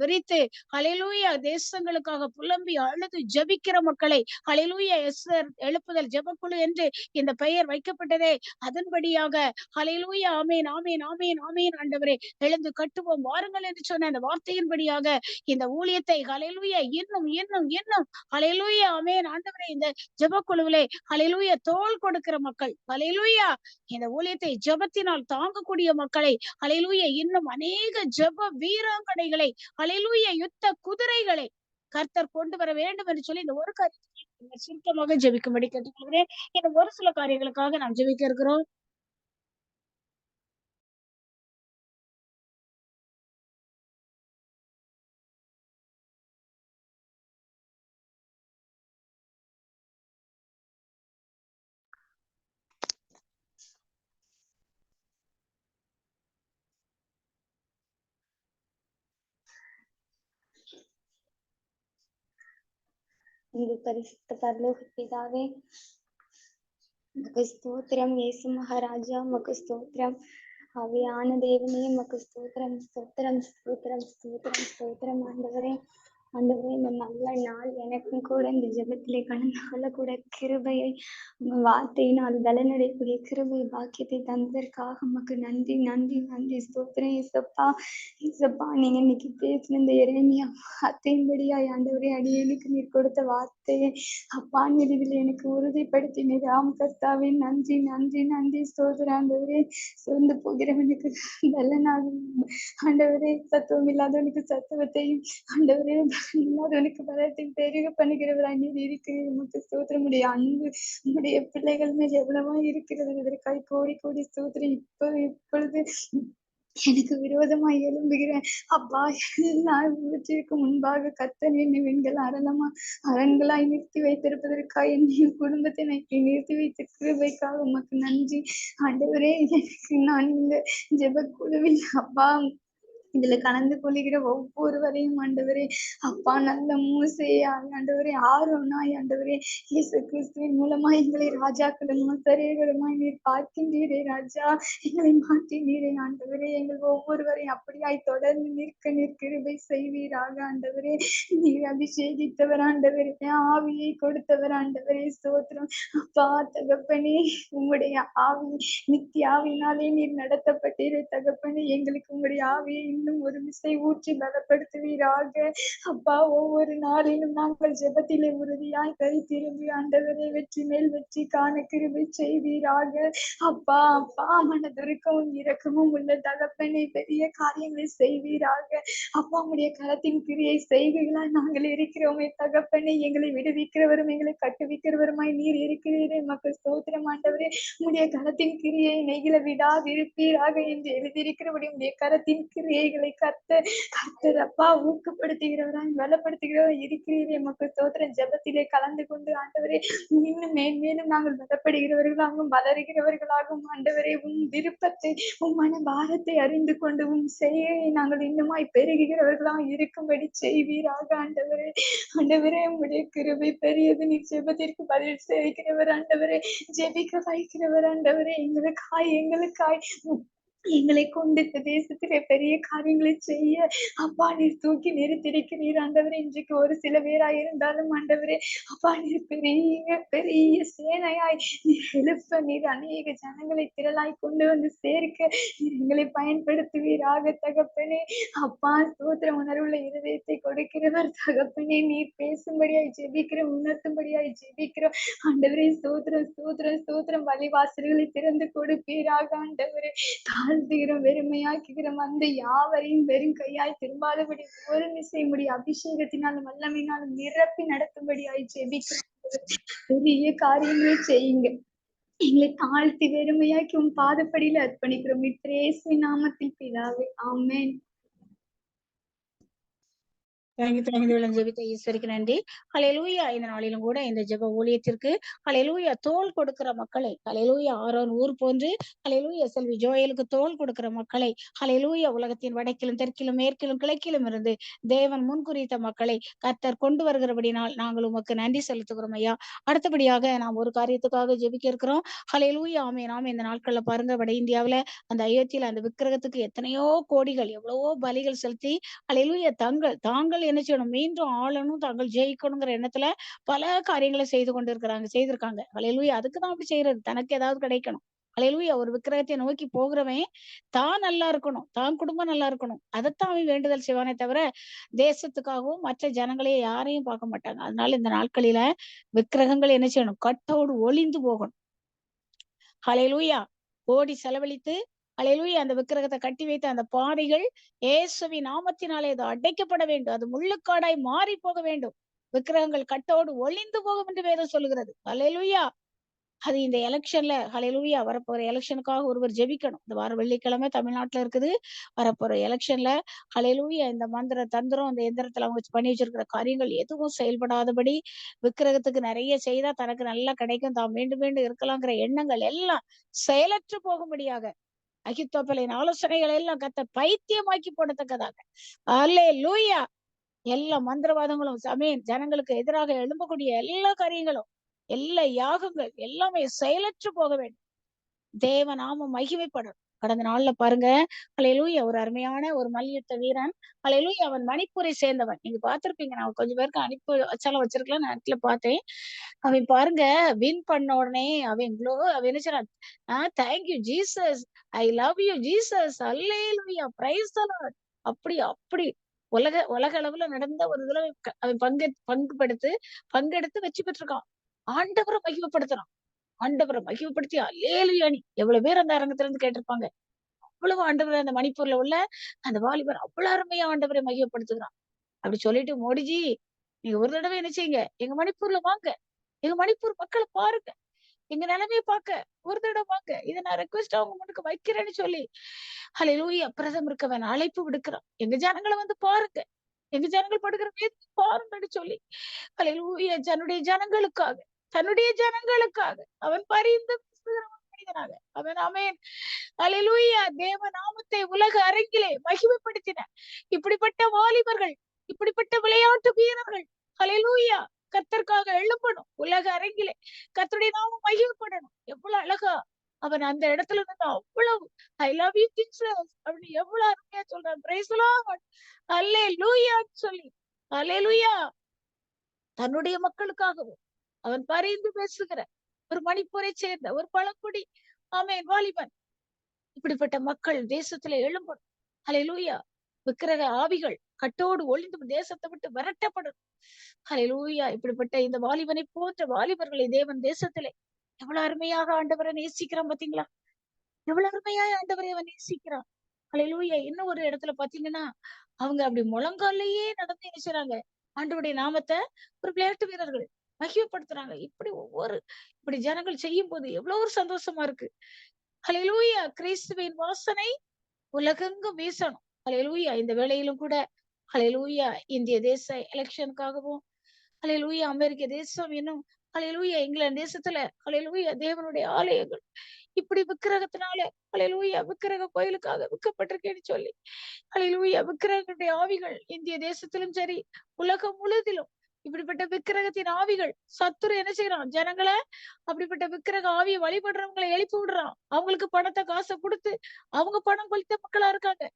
விரித்து ஹல்லேலூயா தேசங்களுக்காக புலம்பி அழுது ஜெபிக்கிற மக்களை ஹல்லேலூயா எஸ்தர் எழுப்புதல் ஜெபக்குழு என்று இந்த பெயர் வைக்கப்பட்டதே அதன்படியாக ஹல்லேலூயா ஆமென் ஆமென் ஆமென் ஆமென் ஆண்டவரே எழுந்து கட்டுவோம் வாருங்கள் என்று சொன்ன அந்த வார்த்தையின்படியாக இந்த ஊழியத்தை ஹல்லேலூயா இன்னும் இன்னும் இன்னும் ஹல்லேலூயா ஆமென் ஆண்டவரே இந்த ஜெபக்குழுவிலே ஹல்லேலூயா தோள் கொடுக்கிற மக்கள் ஹல்லேலூயா இந்த ஊழியத்தை ஜெபத்தினால் தாங்கக்கூடிய மக்களை ஹல்லேலூயா இன்னும் அநேக ஜெப வீராங்கனைகளை ஹல்லேலூயா யுத்த குதிரைகளை கர்த்தர் கொண்டு வர வேண்டும் என்று சொல்லி இந்த ஒரு காரியத்தை சுருக்கமாக ஜெபிக்கும்படி கேட்டுக்கொள்கிறேன். இந்த ஒரு சில காரியங்களுக்காக நாம் ஜெபிக்க இருக்கிறோம். எங்கள் பரிசுத்த பரலோக பிதாவே, உமக்கு ஸ்தோத்திரம். இயேசு மகாராஜா உமக்கு ஸ்தோத்திரம். ஆவியான தேவனே உமக்கு ஸ்தோத்திரம் ஸ்தோத்திரம் ஸ்தோத்திரம் ஸ்தோத்திரம் ஸ்தோத்திரம். ஆண்டவரே ஆண்டவரே, இந்த நல்ல நாள் எனக்கும் கூட இந்த ஜெபத்திலே கடந்தால கூட கிருபையை உங்க வார்த்தையினால் பலனடையக்கூடிய கிருபை பாக்கியத்தை தந்ததற்காக உமக்கு நன்றி நன்றி நன்றி. ஸ்தோத்திரம் ஏசப்பா. ஏசப்பா, நீங்க இன்னைக்கு பேசின இந்த எரேமியா வார்த்தையின்படியாய் ஆண்டவரே அடியேனுக்கு நீர் கொடுத்த வார்த்தையை அப்பா நீர் இதில் எனக்கு உறுதிப்படுத்தினீர். ஆம் கர்த்தாவே, நன்றி நன்றி நன்றி. ஸ்தோத்திரம் ஆண்டவரே. சோர்ந்து போகிறவனுக்கு பலனாகும் ஆண்டவரே, சத்துவம் இல்லாதவனுக்கு சத்துவத்தையும் ஆண்டவரே இல்லாதவனுக்கு பலத்தையும் பெருக பண்ணுகிறவராய் நீர் இருக்கிறீர். உமக்கு ஸ்தோத்திரம். உடைய அன்பு உங்களுடைய பிள்ளைகள் மேல் எவ்வளவா இருக்கிறது. இதற்காக கோடி கோடி ஸ்தோத்திரம். இப்பொழுது எனக்கு விரோதமாய் எழும்புகிற அப்பா எல்லாவற்றிற்கு முன்பாக கர்த்தர் என்னை வெண்கள் அரண்களாய் நிறுத்தி வைத்திருப்பதற்காக என் குடும்பத்தை நிறுத்தி வைத்த கிருபைக்காக உமக்கு நன்றி ஆண்டவரே. எனக்கு நான் இந்த ஜெபக்குழுவில் அப்பா இதுல கலந்து கொள்ளுகிற ஒவ்வொருவரையும் ஆண்டவரே அப்பா நல்ல மூசையாய் ஆண்டவரே ஆரோனாய் ஆண்டவரே இயேசு கிறிஸ்துவின் மூலமா எங்களை ராஜாக்களும் ஆசாரியர்களுமாய் நீர் பார்க்கின்றீரே ராஜா. எங்களை மாற்றினீரே ஆண்டவரே. எங்கள் ஒவ்வொருவரையும் அப்படியாய் தொடர்ந்து நிற்கிருபை செய்வீராக ஆண்டவரே. நீர் அபிஷேகித்தவர் ஆண்டவரே, ஆவியை கொடுத்தவர் ஆண்டவரே. ஸ்தோத்திரம் அப்பா. தகப்பனே, உம்முடைய ஆவி நித்திய ஆவியினாலே நீர் நடத்தப்பட்டீரே தகப்பனே. எங்களுக்கு உங்களுடைய ஆவியை இன்னும் ஒரு விசை ஊற்றி பலப்படுத்துவீராக அப்பா. ஒவ்வொரு நாளிலும் நாங்கள் ஜெபத்திலே உறுதியாய் கருத்திருந்து ஆண்டவரே வெற்றி மேல் வெற்றி காண கிருபை செய்வீராக அப்பா. அப்பா, மனதுருக்கமும் இரக்கமும் உள்ள தகப்பனை பெரிய காரியங்களை செய்வீராக அப்பா. உடைய கரத்தின் கிரியை செய்வீர்களாய் நாங்கள் இருக்கிறோமே தகப்பனை. எங்களை விடுவிக்கிறவரும் எங்களை கட்டுவிக்கிறவருமாய் நீர் இருக்கிறீரே. மக்கள் ஸ்தோத்திரம் ஆண்டவரே. உடைய கரத்தின் கிரியை நெகிழ விடாதிருப்பீராக என்று எழுதியிருக்கிறபடி உடைய கரத்தின் கிரியை கர்த்தர் அப்பா ஊக்கப்படுத்துகிறவராய் பலப்படுத்துகிறவராய் இருக்கிறீரே. மக்கள் ஸ்தோத்திரம். ஜெபத்திலே கலந்து கொண்டு ஆண்டவரே இன்னும் மேன்மேலும் நாங்கள் பலப்படுகிறவர்களாகவும் வளருகிறவர்களாகவும் ஆண்டவரே உன் விருப்பத்தை உன் மன பாரத்தை அறிந்து கொண்டு உன் செய்கையை நாங்கள் இன்னுமாய் பெருகிறவர்களாக இருக்கும்படி செய்வீராக ஆண்டவரே. ஆண்டவரே, உடைய கிருபை பெரியது. நீ ஜெபத்திற்கு பதில் செய்கிறவர் ஆண்டவரே. ஜெபிக்க வைக்கிறவர் ஆண்டவரே. எங்களுக்காய் எங்களை கொண்டு இந்த தேசத்திலே பெரிய காரியங்களை செய்ய அப்பா நீர் தூக்கி நிறுத்திருக்கிறீர் ஆண்டவரே. இன்றைக்கு ஒரு சில பேராய் இருந்தாலும் ஆண்டவரே அப்பா நீர் பெரிய பெரிய சேனையாய் நீர் எழுப்ப நீர் அநேக ஜனங்களை திரளாய் கொண்டு வந்து சேர்க்க நீர் எங்களை பயன்படுத்துவீராக தகப்பனே. அப்பா ஸ்தோத்திரம். உணர்வுள்ள இருதயத்தை கொடுக்கிறவர் தகப்பனே. நீர் பேசும்படியாய் ஜெபிக்கிறோம், உணர்த்தும்படியாய் ஜெபிக்கிறோம் ஆண்டவரே. ஸ்தோத்திரம் ஸ்தோத்திரம் ஸ்தோத்திரம். வழிவாசல்களை திறந்து கொடுப்பீராக ஆண்டவரே. தாழ்த்துகிறோம், வெறுமையாக்குகிறோம். அந்த யாவரையும் வெறும் கையாய் திரும்பாதபடி ஒரு நிசை முடிய அபிஷேகத்தினாலும் வல்லமையினாலும் நிரப்பி நடத்தும்படியாய் ஜெபிக்கிறோம். பெரிய காரியங்களை செய்யுங்க. எங்களை தாழ்த்தி வெறுமையாக்கி உன் பாதப்படியில அர்ப்பணிக்கிறோம். இயேசுவின் நாமத்தில் பிதாவே, ஆமென். தேங்க்யூ ஜெபித்த ஈஸ்வரிக்கு நன்றி. ஹல்லேலூயா. இந்த நாளிலும் கூட இந்த ஜெப ஊழியத்திற்கு ஹல்லேலூயா தோள் கொடுக்கிற மக்களை, ஹல்லேலூயா ஆரோன் ஊர் போன்று, ஹல்லேலூயா செல்வி ஜோயலுக்கு தோள் கொடுக்கிற மக்களை, ஹல்லேலூயா உலகத்தின் வடக்கிலும் தெற்கிலும் மேற்கிலும் கிழக்கிலும் இருந்து தேவன் முன்குறித்த மக்களை கர்த்தர் கொண்டு வருகிறபடினால் நாங்கள் உமக்கு நன்றி செலுத்துகிறோம் ஐயா. அடுத்தபடியாக நாம் ஒரு காரியத்துக்காக ஜெபிக்க இருக்கிறோம். ஹல்லேலூயா. ஆமென் ஆமென். இந்த நாட்கள்ல பாருங்க, வட இந்தியாவுல அந்த அயோத்தியில அந்த விக்கிரகத்துக்கு எத்தனையோ கோடிகள் எவ்வளவோ பலிகள் செலுத்தி ஹல்லேலூயா தாங்கள் என்ன செய்யணும், மீண்டும் ஆளணும், தாங்கள் ஜெயிக்கணுங்கிற எண்ணத்துல பல காரியங்களை செய்திருக்காங்க. ஹல்லேலூயா. அதுக்குதான் அப்படி செய்யறது, தனக்கு ஏதாவது கிடைக்கணும். ஹல்லேலூயா. ஒரு விக்கிரகத்தை நோக்கி போகிறவன் தான் நல்லா இருக்கணும், தான் குடும்பம் நல்லா இருக்கணும், அதைத்தான் அவன் வேண்டுதல் செய்வானே தவிர தேசத்துக்காகவும் மற்ற ஜனங்களையும் யாரையும் பார்க்க மாட்டாங்க. அதனால இந்த நாட்களில விக்கிரகங்கள் என்ன செய்யணும், கட்டோடு ஒளிந்து போகணும். ஹல்லேலூயா. கோடி செலவழித்து ஹல்லேலூயா அந்த விக்கிரகத்தை கட்டி வைத்த அந்த பாதைகள் இயேசுவின் நாமத்தினாலே அது அடைக்கப்பட வேண்டும். அது முள்ளுக்காடாய் மாறி போக வேண்டும். விக்கிரகங்கள் கட்டோடு ஒளிந்து போகும் என்று வேதம் சொல்லுகிறது. ஹல்லேலூயா. அது இந்த எலெக்ஷன்ல ஹல்லேலூயா வரப்போற எலெக்ஷனுக்காக ஒருவர் ஜெபிக்கணும். இந்த வார வெள்ளிக்கிழமை தமிழ்நாட்டுல இருக்குது. வரப்போற எலெக்ஷன்ல ஹல்லேலூயா இந்த மந்திர தந்திரம் அந்த எந்திரத்துல அவங்க பண்ணி வச்சிருக்கிற காரியங்கள் எதுவும் செயல்படாதபடி, விக்கிரகத்துக்கு நிறைய செய்தா தனக்கு நல்லா கிடைக்கும், தான் மீண்டும் மீண்டும் இருக்கலாங்கிற எண்ணங்கள் எல்லாம் செயலற்று போகும்படியாக அகித்தோப்பலின் ஆலோசனைகள் எல்லாம் கர்த்தர் பைத்தியமாக்கி போடத்தக்கதாக அல்லேலூயா எல்லா மந்திரவாதங்களும் ஆமென் ஜனங்களுக்கு எதிராக எழும்பக்கூடிய எல்லா காரியங்களும் எல்லா யாகங்கள் எல்லாமே செயலற்று போக வேண்டும். தேவ நாமம் மகிமைப்படும். கடந்த நாள்ல பாருங்க, ஹல்லேலூயா ஒரு அருமையான ஒரு மல்யுத்த வீரன். ஹல்லேலூயா அவன் மணிப்பூரை சேர்ந்தவன். நீங்க பார்த்திருப்பீங்க. நான் கொஞ்சம் பேருக்கு அனுப்பி வச்சாலும் வச்சிருக்கலாம், நான் நெட்ல பார்த்தேன். அவன் பாருங்க, வின் பண்ண உடனே அவன் என்ன சொன்னான், thank you Jesus, I love you Jesus, hallelujah, praise the Lord. அப்படி அப்படி உலக அளவுல நடந்த ஒரு இதுல அவன் பங்கெடுத்து வெற்றி பெற்றிருக்கான். ஆண்டவரை மகிமைப்படுத்துறான். ஆண்டவரை மகிமைப்படுத்தி அல்லேலூயா நீ எவ்வளவு பேர் அந்த அரங்கத்துல இருந்து கேட்டிருப்பாங்க. அவ்வளவு ஆண்டவரை அந்த மணிப்பூர்ல உள்ள அந்த வாலிபர் அவ்வளவு அருமையா ஆண்டவரை மகிமைப்படுத்துகிறான். அப்படி சொல்லிட்டு, மோடிஜி நீங்க ஒரு தடவை என்ன செய்யுங்க, எங்க மணிப்பூர்ல வாங்க, எங்க மணிப்பூர் மக்களை பாருங்க, எங்க நிலைமையை பார்க்க ஒரு தடவை வாங்க, இதை நான் ரெக்வெஸ்ட் அவங்க முன்னுக்கு வைக்கிறேன்னு சொல்லி ஹல்லேலூயா பிரதமருக்கு அவன் அழைப்பு விடுக்கிறான். எங்க ஜனங்களை வந்து பாருங்க, எங்க ஜனங்கள் படுகிற வேதனை பாருங்கன்னு சொல்லி ஹல்லேலூயா தன்னுடைய ஜனங்களுக்காக அவன் பரிந்து பேசுகிற ஒரு மனிதனாக அவன் ஆமென் ஹல்லேலூயா தேவ நாமத்தை உலக அரங்கிலே மகிமைப்படுத்தின இப்படிப்பட்ட வாலிபர்கள், இப்படிப்பட்ட விளையாட்டு வீரர்கள் ஹல்லேலூயா கர்த்தருக்காக எழும்பணும். உலக அரங்கிலே கர்த்தருடைய நாமம் மகிமைப்படணும். எவ்வளவு அழகா அவன் அந்த இடத்துல இருந்து அவ்வளவு ஐ லவ் யூ ஜீசஸ் அப்படின்னு எவ்வளவு அருமையா சொல்றான். பிரைஸ் தி லார்ட் அல்லேலூயா சொல்லி அல்லேலூயா தன்னுடைய மக்களுக்காகவும் அவன் பரிந்து பேசுகிற ஒரு மணிப்பூரை சேர்ந்த ஒரு பழங்குடி ஆமென் வாலிபன். இப்படிப்பட்ட மக்கள் தேசத்துல எழும்பணும். ஹல்லேலூயா விக்கிரக ஆவிகள் கட்டோடு ஒளிந்து தேசத்தை விட்டு விரட்டப்படும். ஹல்லேலூயா இப்படிப்பட்ட இந்த வாலிபனை போன்ற வாலிபர்களை தேவன் தேசத்திலே எவ்வளவு அருமையாக ஆண்டவரை நேசிக்கிறான் பாத்தீங்களா? எவ்வளவு அருமையா ஆண்டவரை அவன் நேசிக்கிறான். ஹல்லேலூயா. இன்னும் ஒரு இடத்துல பாத்தீங்கன்னா, அவங்க அப்படி முழங்காலையே நடந்து என்ன செய்றாங்க, ஆண்டவருடைய நாமத்தை ஒரு விளையாட்டு வீரர்கள் மகிமைப்படுத்துறாங்க. இப்படி ஜனங்கள் செய்யும் போது எவ்வளவு ஒரு சந்தோஷமா இருக்கு. ஹல்லேலூயா கிறிஸ்துவின் வாசனை உலகெங்கும் வீசணும். ஹல்லேலூயா இந்த வேளையிலும் கூட ஹல்லேலூயா இந்திய தேச எலெக்ஷனுக்காகவும் ஹல்லேலூயா அமெரிக்க தேசம் இன்னும் ஹல்லேலூயா இங்கிலாந்து தேசத்துல ஹல்லேலூயா தேவனுடைய ஆலயங்கள் இப்படி விக்கிரகத்தினால ஹல்லேலூயா விக்கிரக கோயிலுக்காக விற்கப்பட்டிருக்கேன்னு சொல்லி ஹல்லேலூயா விக்கிரகங்களுடைய ஆவிகள் இந்திய தேசத்திலும் சரி உலகம் முழுவதிலும் இப்படிப்பட்ட விக்கிரகத்தின் ஆவிகள் சத்துரு என்ன செய்யறான், ஜனங்களை அப்படிப்பட்ட விக்கிரக ஆவியை வழிபடுறவங்களை எழுப்பி விடுறான். அவங்களுக்கு பணத்தை காசை கொடுத்து அவங்க பணம் கொளித்த மக்களா இருக்காங்க.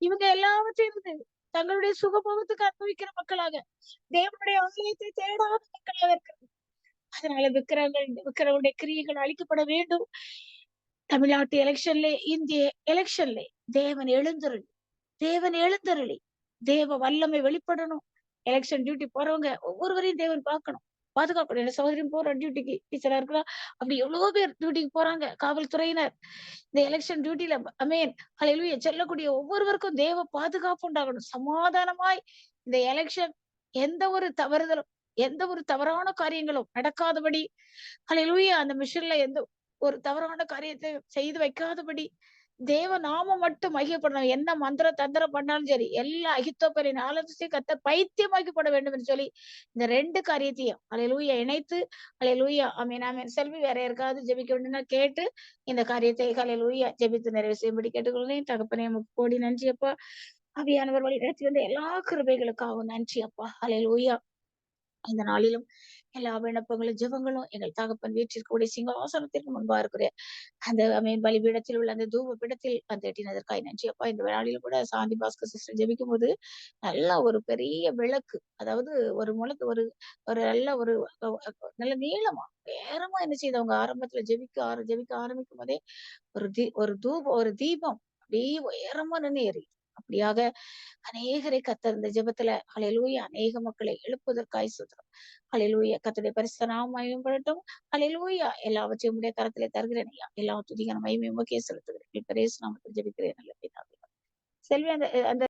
இவங்க எல்லாவற்றையும் தங்களுடைய சுகபோகத்துக்கு அனுபவிக்கிற மக்களாக தேவனுடைய ஆலயத்தை தேடாத மக்களாக இருக்கிறது. அதனால விக்கிரகங்களுடைய கிரியைகள் அழிக்கப்பட வேண்டும். தமிழ்நாட்டு எலெக்ஷன்ல இந்திய எலெக்ஷன்ல தேவன் எழுந்தருளி தேவ வல்லமை வெளிப்படணும். எலெக்ஷன் டியூட்டி போறவங்க ஒவ்வொருவரையும் தேவன் பார்க்கணும், பாதுகாக்கணும். என்ன சகோதரியும் போற டியூட்டிக்கு டீச்சரா இருக்கலாம், அப்படி எவ்வளவோ பேர் டியூட்டிக்கு போறாங்க. காவல்துறையினர் இந்த எலெக்ஷன் டியூட்டில அமேன் ஹல்லேலூயா செல்லக்கூடிய ஒவ்வொருவருக்கும் தேவ பாதுகாப்பு உண்டாகணும். சமாதானமாய் இந்த எலெக்ஷன் எந்த ஒரு தவறுதலும் எந்த ஒரு தவறான காரியங்களும் நடக்காதபடி ஹல்லேலூயா அந்த மிஷன்ல ஒரு தவறான காரியத்தை செய்து வைக்காதபடி தேவ நாமம் மட்டும் மையப்படணும். என்ன மந்திர தந்திரம் பண்ணாலும் சரி, எல்லா அகித்தோப்பரின் ஆலோசனை கர்த்தர் பைத்தியமாக்கப்பட வேண்டும் என்று சொல்லி இந்த 2 காரியத்தையும் அல்லேலூயா இணைத்து அல்லேலூயா ஆமென் ஆமென். செல்வி வேற யாருக்காவது ஜெபிக்க வேண்டும்னா கேட்டு இந்த காரியத்தை அல்லேலூயா ஜெபித்து நிறைவு செய்யும்படி கேட்டுக்கொள்கிறேன். தகப்பனே உமக்கு கோடி நன்றி அப்பா. ஆவியானவர் வழி நடத்தி வந்த எல்லா கிருபைகளுக்காகவும் நன்றி அப்பா. அல்லேலூயா. இந்த நாளிலும் எல்லா விண்ணப்பங்களும் ஜெபங்களும் எங்கள் தகப்பன் வீட்டிற்குடைய சிங்காசனத்திற்கு முன்பா இருக்கிற அந்த பலிபீடத்தில் உள்ள அந்த தூப பீடத்தில் வந்து எட்டினதற்காய் நன்றி அப்பா. இந்த நாளிலும் கூட சாந்தி பாஸ்கர் சிஸ்டர் ஜெபிக்கும் போது நல்ல ஒரு பெரிய விளக்கு, அதாவது ஒரு முளக்கு ஒரு ஒரு நல்ல ஒரு நல்ல நீளமா நேரமா என்ன செய்தவங்க ஆரம்பத்துல ஜெபிக்க ஆரம்பிக்கும் போதே ஒரு தீபம் அப்படியே உயரமா நின்று எரியுது. அப்படியாக அநேகரை கர்த்தர் இந்த ஜெபத்துல ஹல்லேலூயா அநேக மக்களை எழுப்புவதற்காய் ஸ்தோத்திரம். ஹல்லேலூயா கர்த்தருடைய பரிசுத்த நாமம் மகிமைப்படட்டும். ஹல்லேலூயா எல்லாவற்றையும் உம்முடைய கரத்திலே தருகிறேன் ஐயா. எல்லா துதிக்கான மகிமையும் உமக்கே செலுத்துகிறேன். இயேசு நாமத்தில் ஜெபிக்கிறேன் நல்ல பிதாவே. செல்வி அந்த அந்த